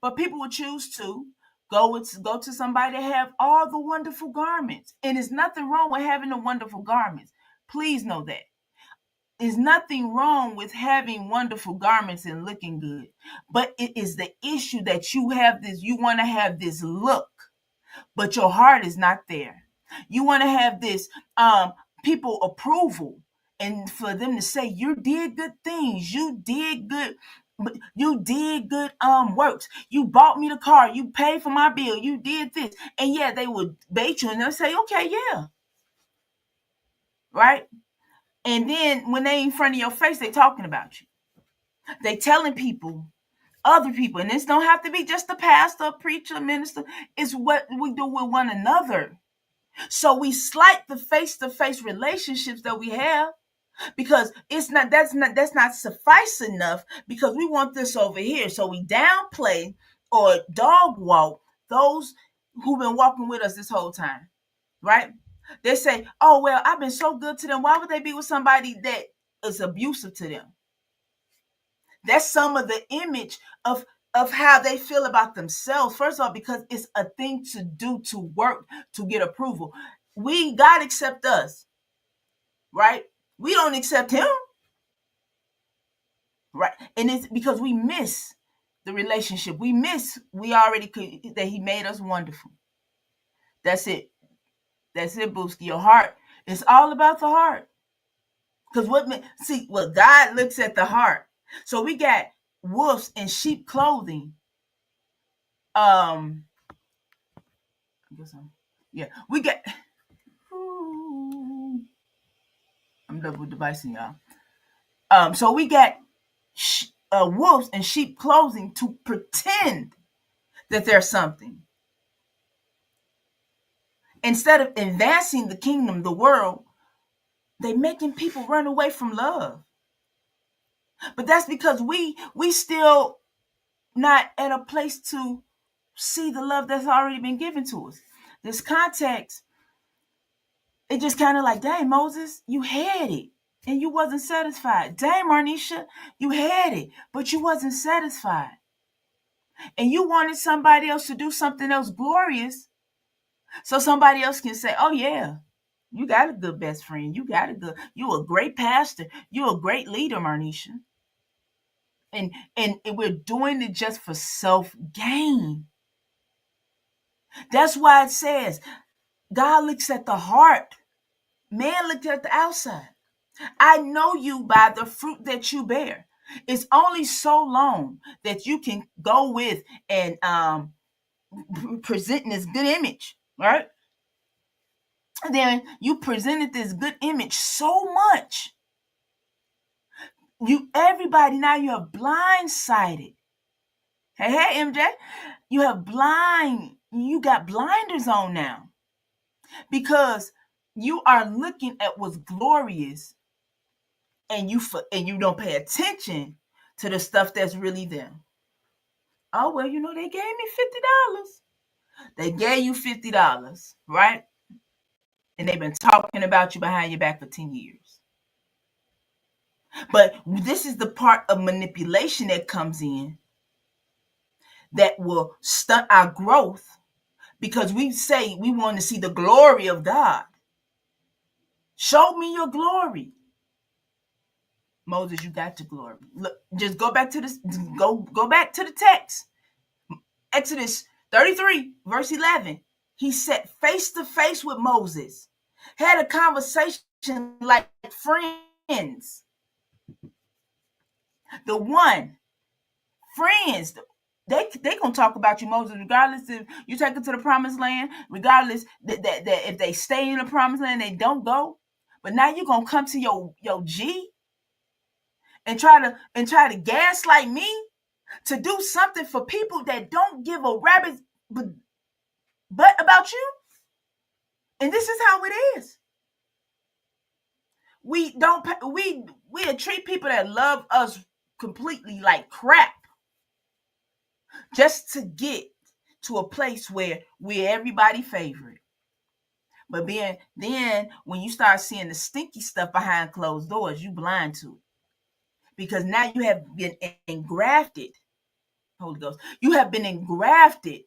But people will choose to go to somebody that have all the wonderful garments. And there's nothing wrong with having the wonderful garments. Please know that. There's nothing wrong with having wonderful garments and looking good. But it is the issue that you want to have this look, but your heart is not there. You want to have this people approval, and for them to say you did good things, you did good works, you bought me the car, you paid for my bill, you did this, and yeah, they would bait you and they'll say, okay, yeah, right. And then when they in front of your face, they talking about you. They telling people, other people, and this don't have to be just a pastor, preacher, minister. It's what we do with one another. So we slight the face-to-face relationships that we have, because that's not suffice enough, because we want this over here. So we downplay or dog walk those who've been walking with us this whole time, right? They say, oh, well, I've been so good to them. Why would they be with somebody that is abusive to them? That's some of the image of how they feel about themselves. First of all, because it's a thing to do, to work, to get approval. God accept us, right? We don't accept him, right? And it's because we miss the relationship. We already could, that he made us wonderful. That's it. That's it, Booski. Your heart. It's all about the heart. Because God looks at the heart. So we got wolves in sheep clothing. Yeah, we got. I'm double devising, y'all. So we got wolves in sheep clothing to pretend that there's something. Instead of advancing the kingdom, the world, they making people run away from love. But that's because we still not at a place to see the love that's already been given to us. This context, it just kind of like, dang, Moses, you had it and you wasn't satisfied. Dang, Marnisha, you had it, but you wasn't satisfied. And you wanted somebody else to do something else glorious, so somebody else can say, oh yeah, you got a good best friend. You a great pastor. You a great leader, Marnisha. And we're doing it just for self-gain. That's why it says God looks at the heart. Man looks at the outside. I know you by the fruit that you bear. It's only so long that you can go with and presenting this good image, right? And then you presented this good image so much. Everybody now you have blindsided. Hey, MJ, you got blinders on now, because you are looking at what's glorious, and you don't pay attention to the stuff that's really there. Oh, well, they gave me $50. They gave you $50, right? And they've been talking about you behind your back for 10 years. But this is the part of manipulation that comes in that will stunt our growth, because we say we want to see the glory of God. Show me your glory. Moses, you got your glory. Look, just go back to this. Go back to the text. Exodus 33, verse 11. He sat face to face with Moses, had a conversation like friends. The one, friends, they gonna talk about you, Moses, regardless if you take it to the promised land, regardless that if they stay in the promised land, they don't go. But now you're gonna come to your G and try to gaslight me to do something for people that don't give a rabbit's butt about you. And this is how it is. we don't we treat people that love us completely like crap just to get to a place where we're everybody favorite. But then when you start seeing the stinky stuff behind closed doors, you blind to it. Because now you have been engrafted, Holy Ghost, you have been engrafted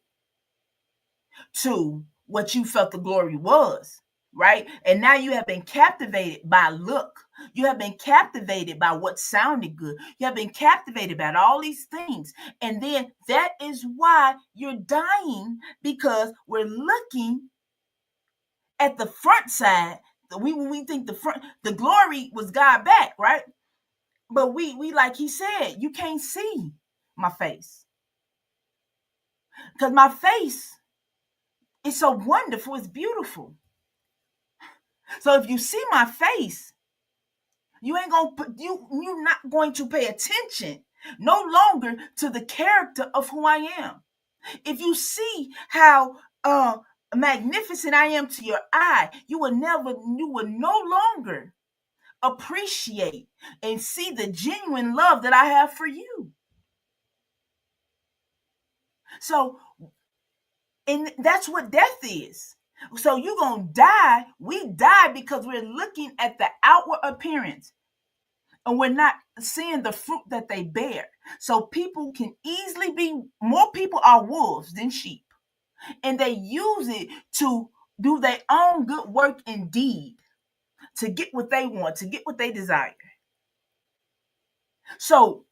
to what you felt the glory was, right? And now you have been captivated by look. You have been captivated by what sounded good. You have been captivated by all these things. And then that is why you're dying, because we're looking at the front side. We think the glory was God back, right? But we like he said, you can't see my face. Because my face is so wonderful, it's beautiful. So if you see my face, you're not going to pay attention no longer to the character of who I am. If you see how magnificent I am to your eye, you will no longer appreciate and see the genuine love that I have for you. So, and that's what death is. So you're going to die. We die because we're looking at the outward appearance and we're not seeing the fruit that they bear. So people can easily more people are wolves than sheep. And they use it to do their own good work indeed, to get what they want, to get what they desire. So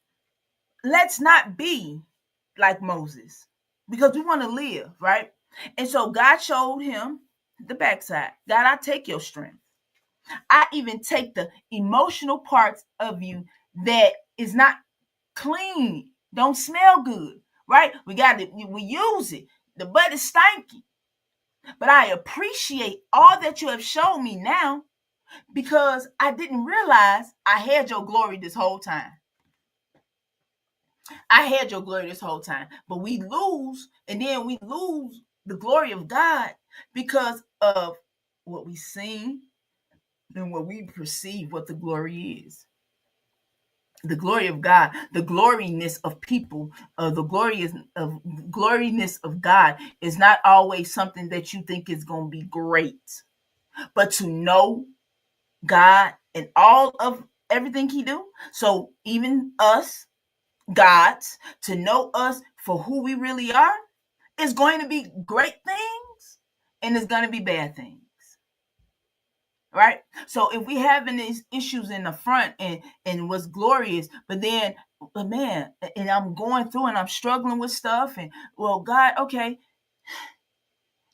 let's not be like Moses, because we want to live, right? And so God showed him the backside. God, I take your strength. I even take the emotional parts of you that is not clean, don't smell good, right? We use it. The butt is stanky. But I appreciate all that you have shown me now, because I didn't realize I had your glory this whole time. I had your glory this whole time. But we lose, and then we lose the glory of God because of what we sing and what we perceive what the glory is. The glory of God, the gloriness of people, the gloriness of God is not always something that you think is going to be great. But to know God and all of everything he do, so even us, God's, to know us for who we really are, is going to be great things and it's going to be bad things. Right? So if we having these issues in the front and what's glorious, but man, and I'm going through and I'm struggling with stuff, and well, God, okay,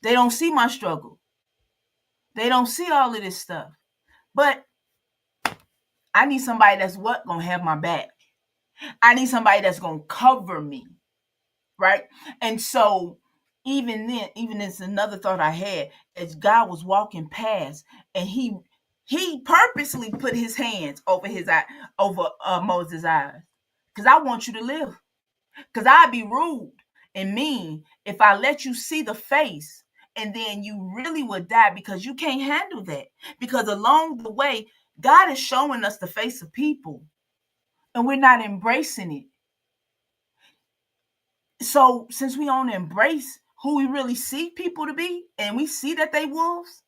they don't see my struggle. They don't see all of this stuff. But I need somebody that's gonna have my back. I need somebody that's gonna cover me. Right? And so even then, even it's another thought I had, as God was walking past, and he purposely put his hands over his eye, over Moses' eyes, because I want you to live. Because I'd be rude and mean if I let you see the face, and then you really would die, because you can't handle that. Because along the way, God is showing us the face of people, and we're not embracing it. So since we don't embrace who we really see people to be, and we see that they wolves,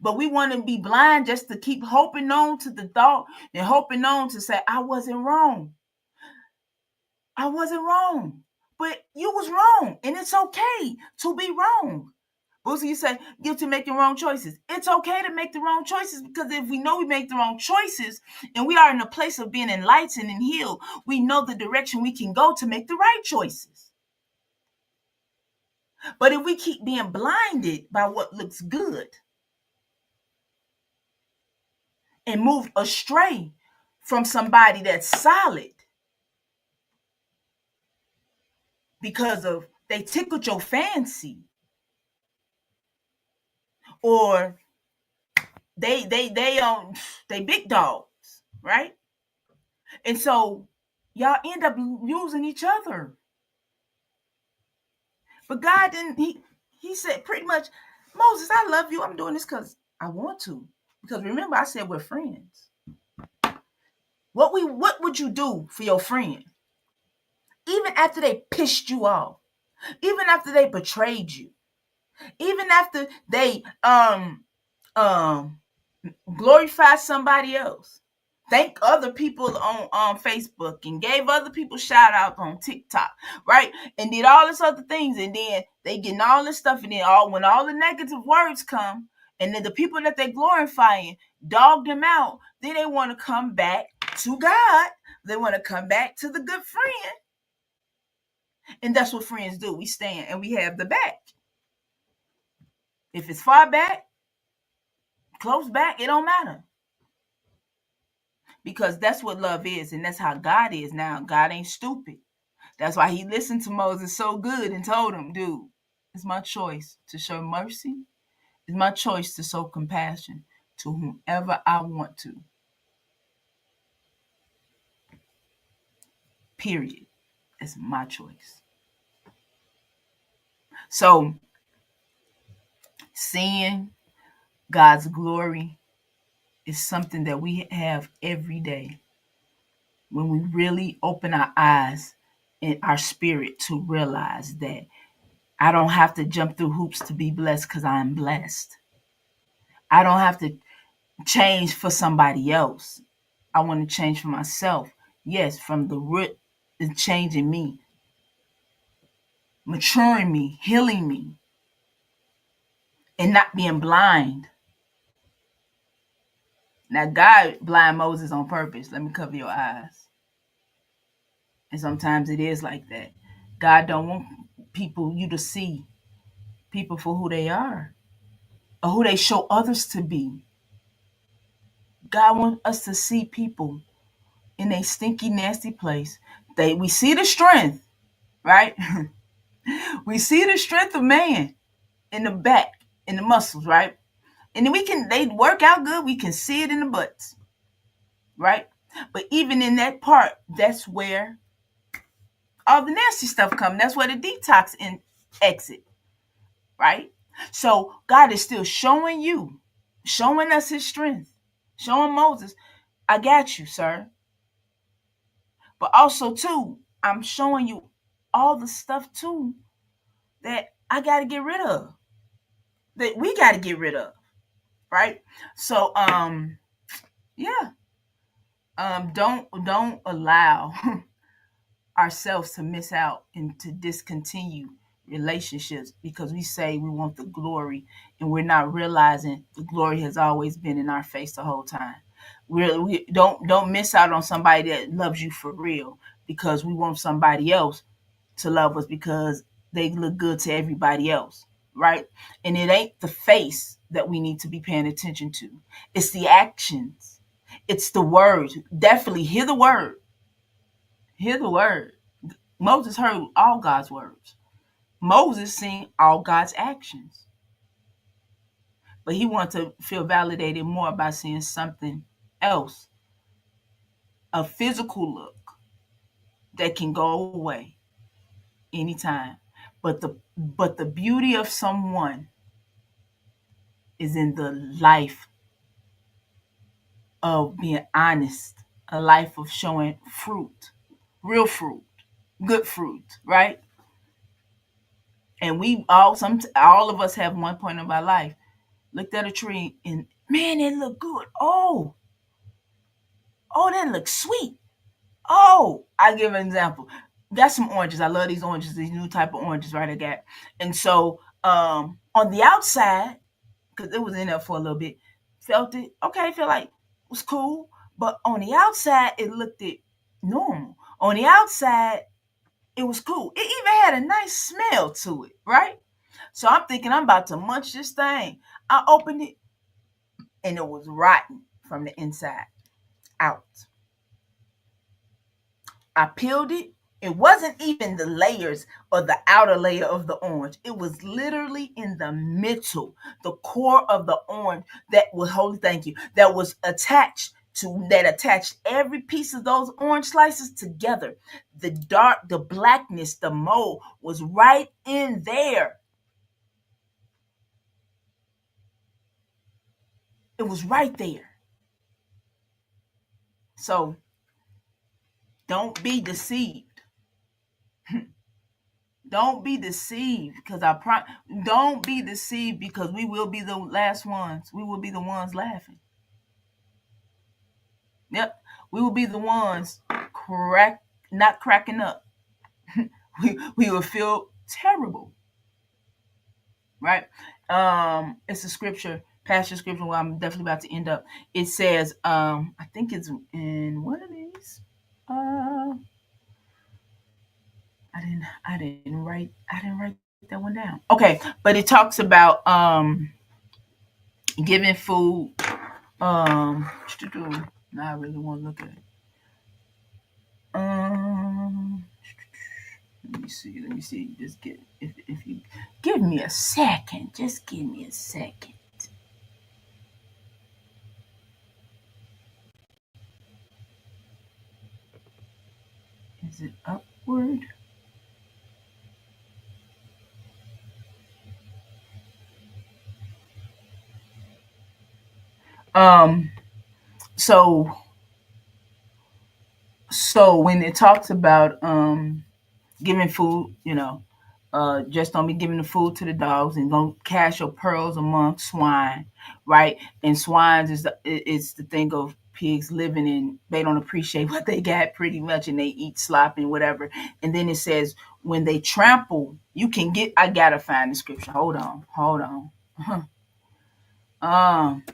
but we want to be blind just to keep hoping on to the thought and hoping on to say, I wasn't wrong. I wasn't wrong. But you was wrong. And it's okay to be wrong. Boosie, you say guilty making wrong choices. It's okay to make the wrong choices, because if we know we make the wrong choices and we are in a place of being enlightened and healed, we know the direction we can go to make the right choices. But if we keep being blinded by what looks good and moved astray from somebody that's solid because of they tickled your fancy, or they big dogs, right? And so y'all end up using each other. But God didn't. He said pretty much, Moses, I love you. I'm doing this because I want to. Because remember, I said we're friends. What would you do for your friend? Even after they pissed you off, even after they betrayed you, even after they um glorify somebody else, thank other people on Facebook and gave other people shout outs on TikTok, right? And did all this other things, and then they getting all this stuff, and then when all the negative words come, and then the people that they glorifying dog them out, then they want to come back to God. They want to come back to the good friend. And that's what friends do. We stand and we have the back. If it's far back, close back, it don't matter. Because that's what love is, and that's how God is now. God ain't stupid. That's why he listened to Moses so good and told him, dude, it's my choice to show mercy. It's my choice to show compassion to whomever I want to. Period. It's my choice. So, seeing God's glory is something that we have every day when we really open our eyes and our spirit to realize that I don't have to jump through hoops to be blessed because I'm blessed. I don't have to change for somebody else. I want to change for myself. Yes, from the root is changing me, maturing me, healing me, and not being blind. Now, God blind Moses on purpose. Let me cover your eyes. And sometimes it is like that. God don't want you to see people for who they are or who they show others to be. God wants us to see people in a stinky, nasty place. We see the strength, right? We see the strength of man in the back, in the muscles, right? And then they work out good. We can see it in the butts, right? But even in that part, that's where all the nasty stuff comes. That's where the detox exit, right? So God is still showing us his strength, showing Moses, I got you, sir. But also, too, I'm showing you all the stuff, too, that I got to get rid of, that we got to get rid of, right? So, yeah, don't allow ourselves to miss out and to discontinue relationships because we say we want the glory and we're not realizing the glory has always been in our face the whole time. We don't miss out on somebody that loves you for real because we want somebody else to love us because they look good to everybody else, right? And it ain't the face that we need to be paying attention to. It's the actions. It's the words. Definitely hear the word. Hear the word. Moses heard all God's words. Moses seen all God's actions. But he wanted to feel validated more by seeing something else, a physical look that can go away anytime. But the beauty of someone is in the life of being honest, a life of showing fruit, real fruit, good fruit, right? And all of us have one point of our life looked at a tree and man, it looked good. Oh, that looks sweet. Oh, I give an example. Got some oranges. I love these oranges, these new type of oranges, right? I got. And so on the outside, because it was in there for a little bit, felt it. Okay, feel like it was cool. But on the outside, it looked it normal. On the outside, it was cool. It even had a nice smell to it, right? So I'm thinking I'm about to munch this thing. I opened it and it was rotten from the inside out. I peeled it. It wasn't even the layers or the outer layer of the orange. It was literally in the middle, the core of the orange that was holy, thank you, that was attached every piece of those orange slices together. The blackness, the mold was right in there. It was right there. So don't be deceived. Don't be deceived because don't be deceived because we will be the last ones. We will be the ones laughing. Yep. We will be the ones not cracking up. We will feel terrible, right? It's a scripture, pastor scripture where I'm definitely about to end up. It says, I think it's in one of these. I didn't write that one down. Okay, but it talks about giving food. Now I really want to look at it. Let me see. Let me see. Just get if you give me a second. Just give me a second. Is it upward? Um. So when it talks about giving food, just don't be giving the food to the dogs and don't cast your pearls among swine, right? And swines is the thing of pigs living in, they don't appreciate what they got pretty much and they eat slop and whatever. And then it says when they trample, I gotta find the scripture. Hold on. um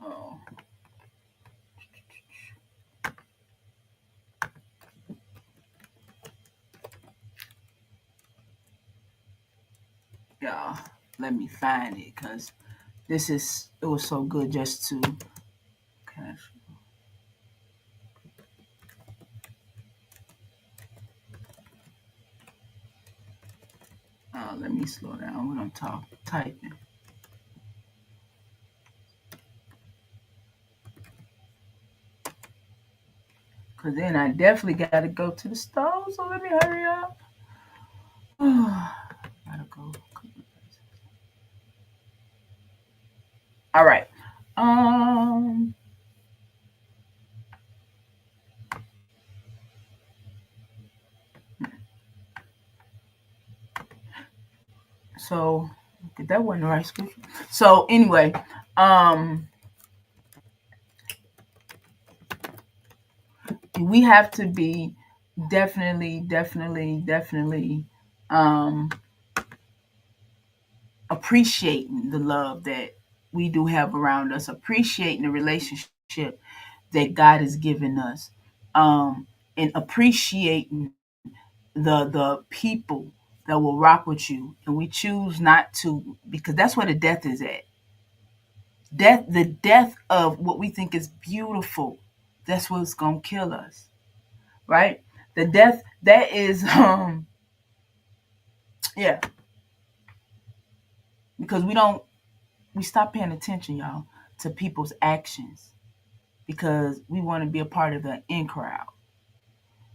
oh, yeah, let me find it because it was so good just to cash. Let me slow down when I'm typing. Cause then I definitely gotta go to the store. So let me hurry up. Gotta go. All right. Um. So that wasn't the right scripture. So anyway, um, we have to be definitely um appreciating the love that we do have around us, appreciating the relationship that God has given us, and appreciating the people that will rock with you. And we choose not to because that's where the death is at. The death of what we think is beautiful. That's what's gonna kill us, right? The death that is yeah, because we stop paying attention, y'all, to people's actions because we want to be a part of the in crowd.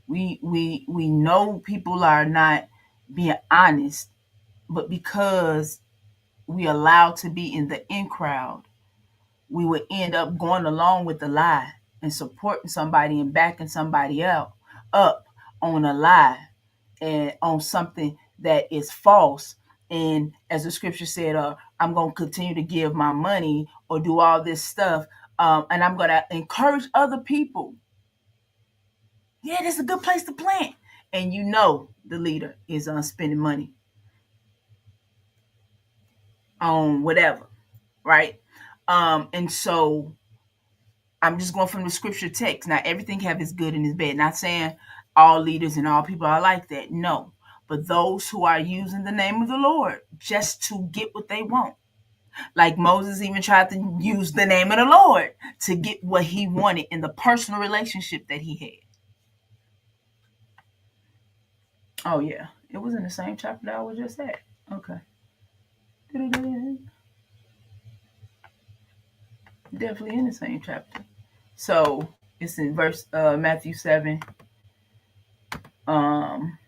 We know people are not being honest, but because we allow to be in the in crowd, we would end up going along with the lie and supporting somebody and backing somebody else up on a lie and on something that is false. And as the scripture said, I'm going to continue to give my money or do all this stuff. And I'm going to encourage other people. Yeah, this is a good place to plant. And the leader is spending money on whatever, right? And so I'm just going from the scripture text. Now, everything have its good and its bad. Not saying all leaders and all people are like that. No. But those who are using the name of the Lord just to get what they want. Like Moses even tried to use the name of the Lord to get what he wanted in the personal relationship that he had. Oh, yeah. It was in the same chapter that I was just at. Okay. Definitely in the same chapter. So it's in verse Matthew 7, um,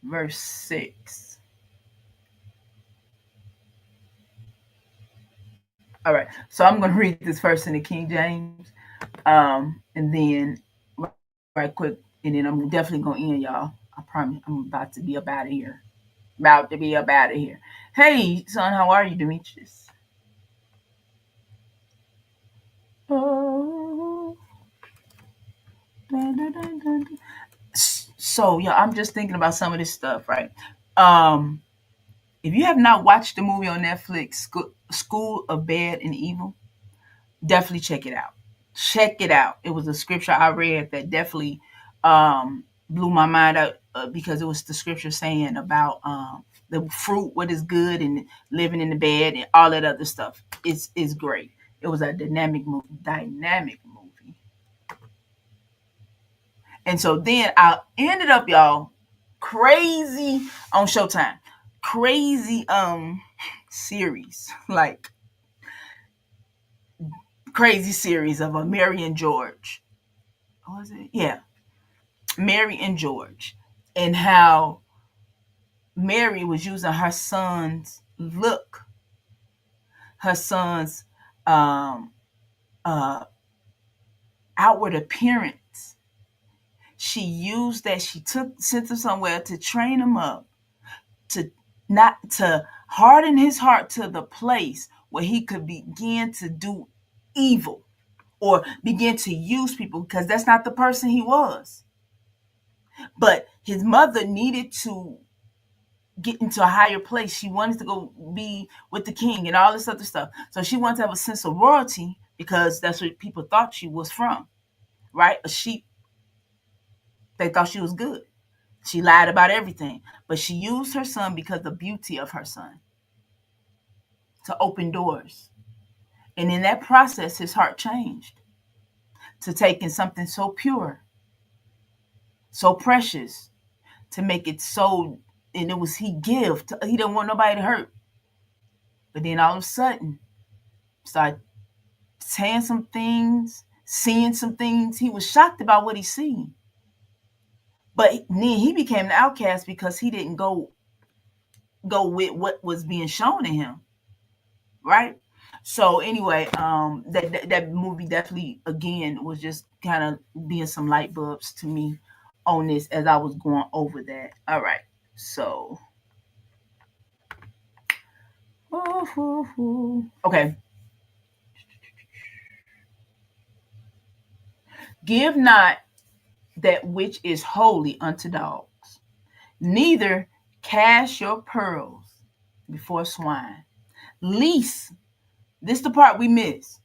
verse 6. All right. So I'm gonna read this first in the King James. And then right quick, and then I'm definitely gonna end y'all. I promise I'm about to be up out of here. About to be up out of here. Hey son, how are you, Demetrius? Oh, dun, dun, dun, dun, dun. So yeah, I'm just thinking about some of this stuff, right? Um, if you have not watched the movie on Netflix, School of Bad and Evil, definitely check it out. Check it out. It was a scripture I read that definitely blew my mind out because it was the scripture saying about the fruit, what is good, and living in the bed, and all that other stuff. It's great. It was a dynamic movie. Dynamic movie. And so then I ended up, y'all, crazy on Showtime. Crazy series. Like crazy series of a Mary and George. What was it? Yeah. Mary and George. And how Mary was using her son's look, her son's um uh outward appearance. She used that, she took sent him somewhere to train him up to not to harden his heart to the place where he could begin to do evil or begin to use people because that's not the person he was. But his mother needed to get into a higher place. She wanted to go be with the king and all this other stuff. So she wanted to have a sense of royalty because that's what people thought she was from, right? A sheep. They thought she was good. She lied about everything, but she used her son because of the beauty of her son to open doors. And in that process, his heart changed to taking something so pure, so precious, to make it so, and it was he give. He didn't want nobody to hurt. But then all of a sudden, started saying some things, seeing some things. He was shocked about what he seen. But then he became the outcast because he didn't go with what was being shown to him, right? So anyway, that movie definitely again was just kind of being some light bulbs to me on this as I was going over that. All right, so okay, give not that which is holy unto dogs, neither cast your pearls before swine. Least, this is the part we miss.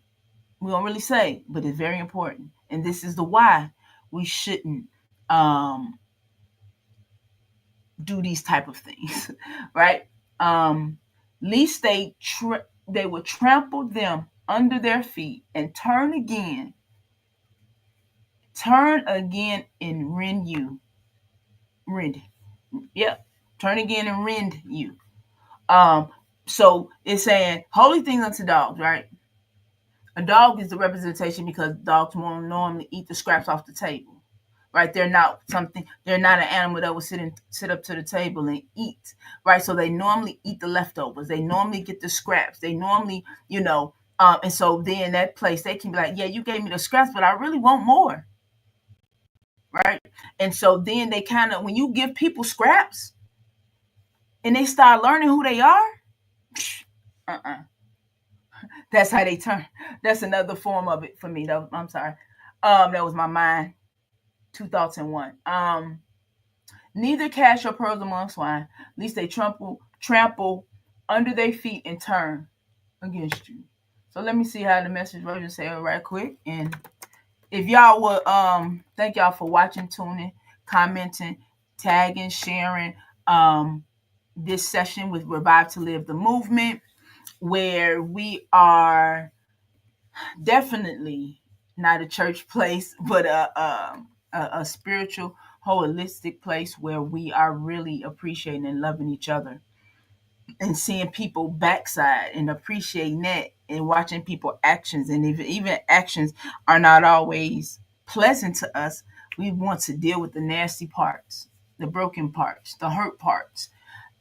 We don't really say, but it's very important. And this is the why we shouldn't um, do these type of things, right? Least they would trample them under their feet and turn again and rend. Yep, turn again and rend you. Um, so it's saying holy things unto dogs, right? A dog is the representation because dogs won't normally eat the scraps off the table, right? They're not an animal that will sit up to the table and eat, right? So they normally eat the leftovers. They normally get the scraps. They normally, and so then that place they can be like, yeah, you gave me the scraps, but I really want more, right? And so then they kind of, when you give people scraps and they start learning who they are, uh-uh. That's how they turn. That's another form of it for me. Though I'm sorry. That was my mind. Two thoughts in one. Neither cast your pearls among swine, lest they trample under their feet and turn against you. So let me see how the message version say it right quick. And if y'all would thank y'all for watching, tuning, commenting, tagging, sharing this session with Revive to Live the Movement, where we are definitely not a church place, but a spiritual, holistic place where we are really appreciating and loving each other and seeing people backside and appreciating that and watching people actions, and if even actions are not always pleasant to us, we want to deal with the nasty parts, the broken parts, the hurt parts,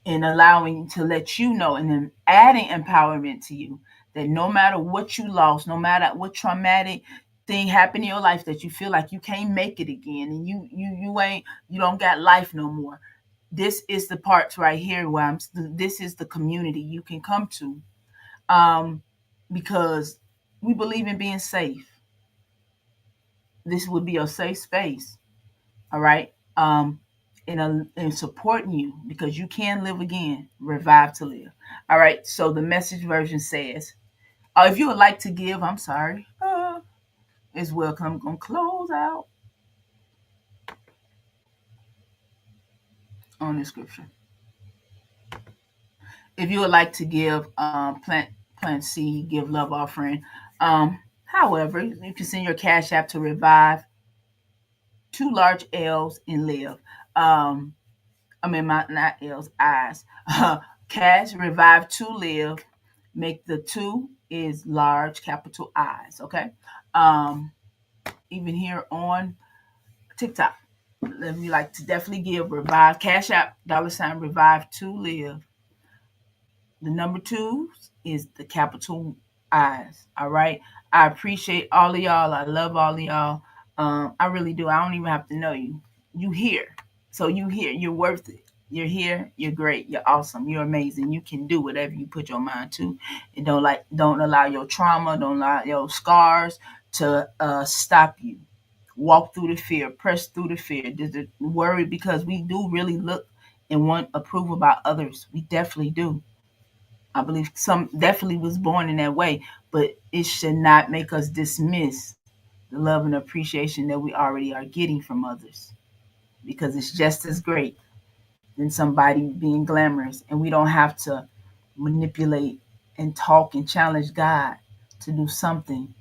and allowing to let you know, and then adding empowerment to you that no matter what you lost, no matter what traumatic thing happened in your life that you feel like you can't make it again, and you don't got life no more. This is the parts right here where this is the community you can come to, um, because we believe in being safe. This would be a safe space, all right? In supporting you because you can live again, revive to live. All right. So the message version says, if you would like to give, I'm sorry, is welcome. I'm gonna close out on the scripture. If you would like to give, plant seed, give love offering. However, you can send your cash app to revive, two large L's and live. I mean, not L's, eyes. Cash, revive to live. Make the two is large, capital I's. Okay. Um, Even here on TikTok, if you like to definitely give, revive, cash app, $ revive to live. The number two is the capital I's. All right. I appreciate all of y'all. I love all of y'all. I really do. I don't even have to know you. You here. So you here. You're worth it. You're here. You're great. You're awesome. You're amazing. You can do whatever you put your mind to. And don't allow your trauma, don't allow your scars to stop you. Walk through the fear, press through the fear. The worry, because we do really look and want approval by others. We definitely do. I believe some definitely was born in that way, but it should not make us dismiss the love and appreciation that we already are getting from others, because it's just as great than somebody being glamorous. And we don't have to manipulate and talk and challenge God to do something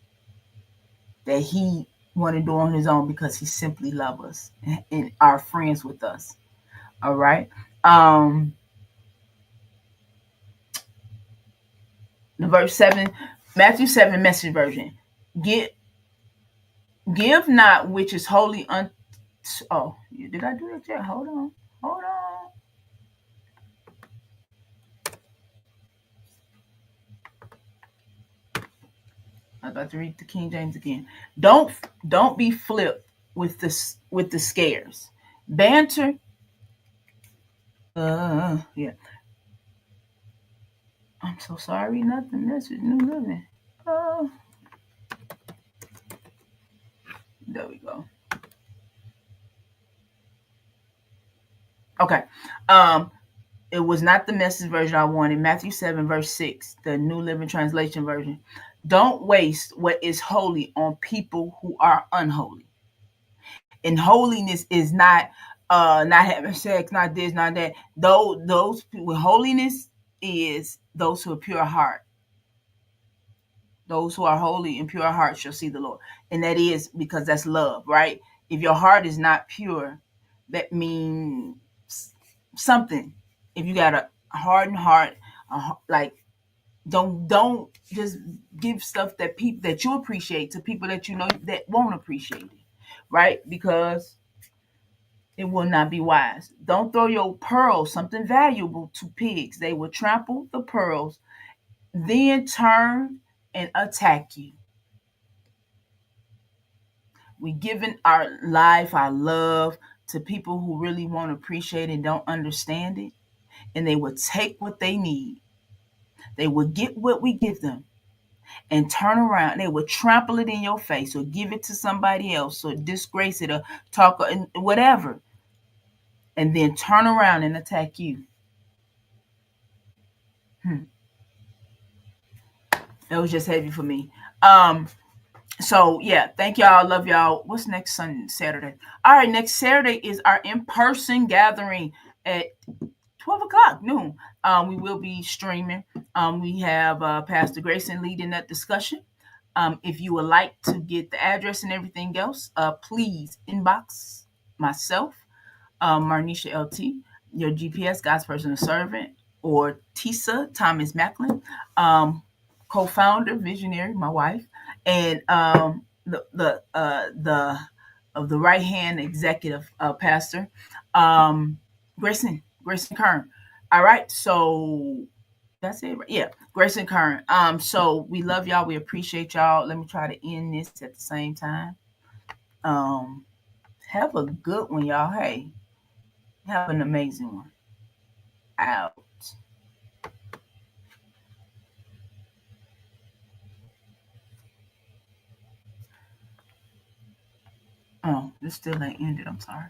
that He want to do on His own, because He simply loves us and are friends with us. All right. Um, the verse 7, Matthew 7 message version. Get Give not which is holy unto. Oh, did I do that yet? Hold on. Hold on. I'm about to read the King James again. Don't be flipped with the scares. Banter. Yeah. I'm so sorry. Nothing. This is New Living. Uh, there we go. Okay. Um, it was not the message version I wanted. Matthew 7, verse 6, the New Living Translation version. Don't waste what is holy on people who are unholy. And holiness is not having sex, not this, not that. Those people, holiness is those who are pure heart. Those who are holy and pure heart shall see the Lord. And that is because that's love, right? If your heart is not pure, that means something. If you got a hardened heart, like don't just give stuff that people that you appreciate to people that you know that won't appreciate it, right? Because it will not be wise. Don't throw your pearls, something valuable, to pigs. They will trample the pearls, then turn and attack you. We giving our life, our love to people who really won't appreciate it and don't understand it. And they will take what they need. They will get what we give them and turn around. They will trample it in your face or give it to somebody else or disgrace it or talk or whatever. And then turn around and attack you. It was just heavy for me. So yeah, thank y'all. Love y'all. What's next Saturday? All right, next Saturday is our in-person gathering at 12 o'clock noon. We will be streaming. We have Pastor Grayson leading that discussion. If you would like to get the address and everything else, please inbox myself, Marnisha LT, your GPS, God's personal servant, or Tisa Thomas Macklin. co-founder, visionary, my wife, and the of the right hand executive pastor, um, Grayson Kern. All right, so that's it. Yeah, Grayson Kern. So we love y'all. We appreciate y'all. Let me try to end this at the same time. Um, have a good one, y'all. Hey, have an amazing one. Out. Oh, this still ain't ended. I'm sorry.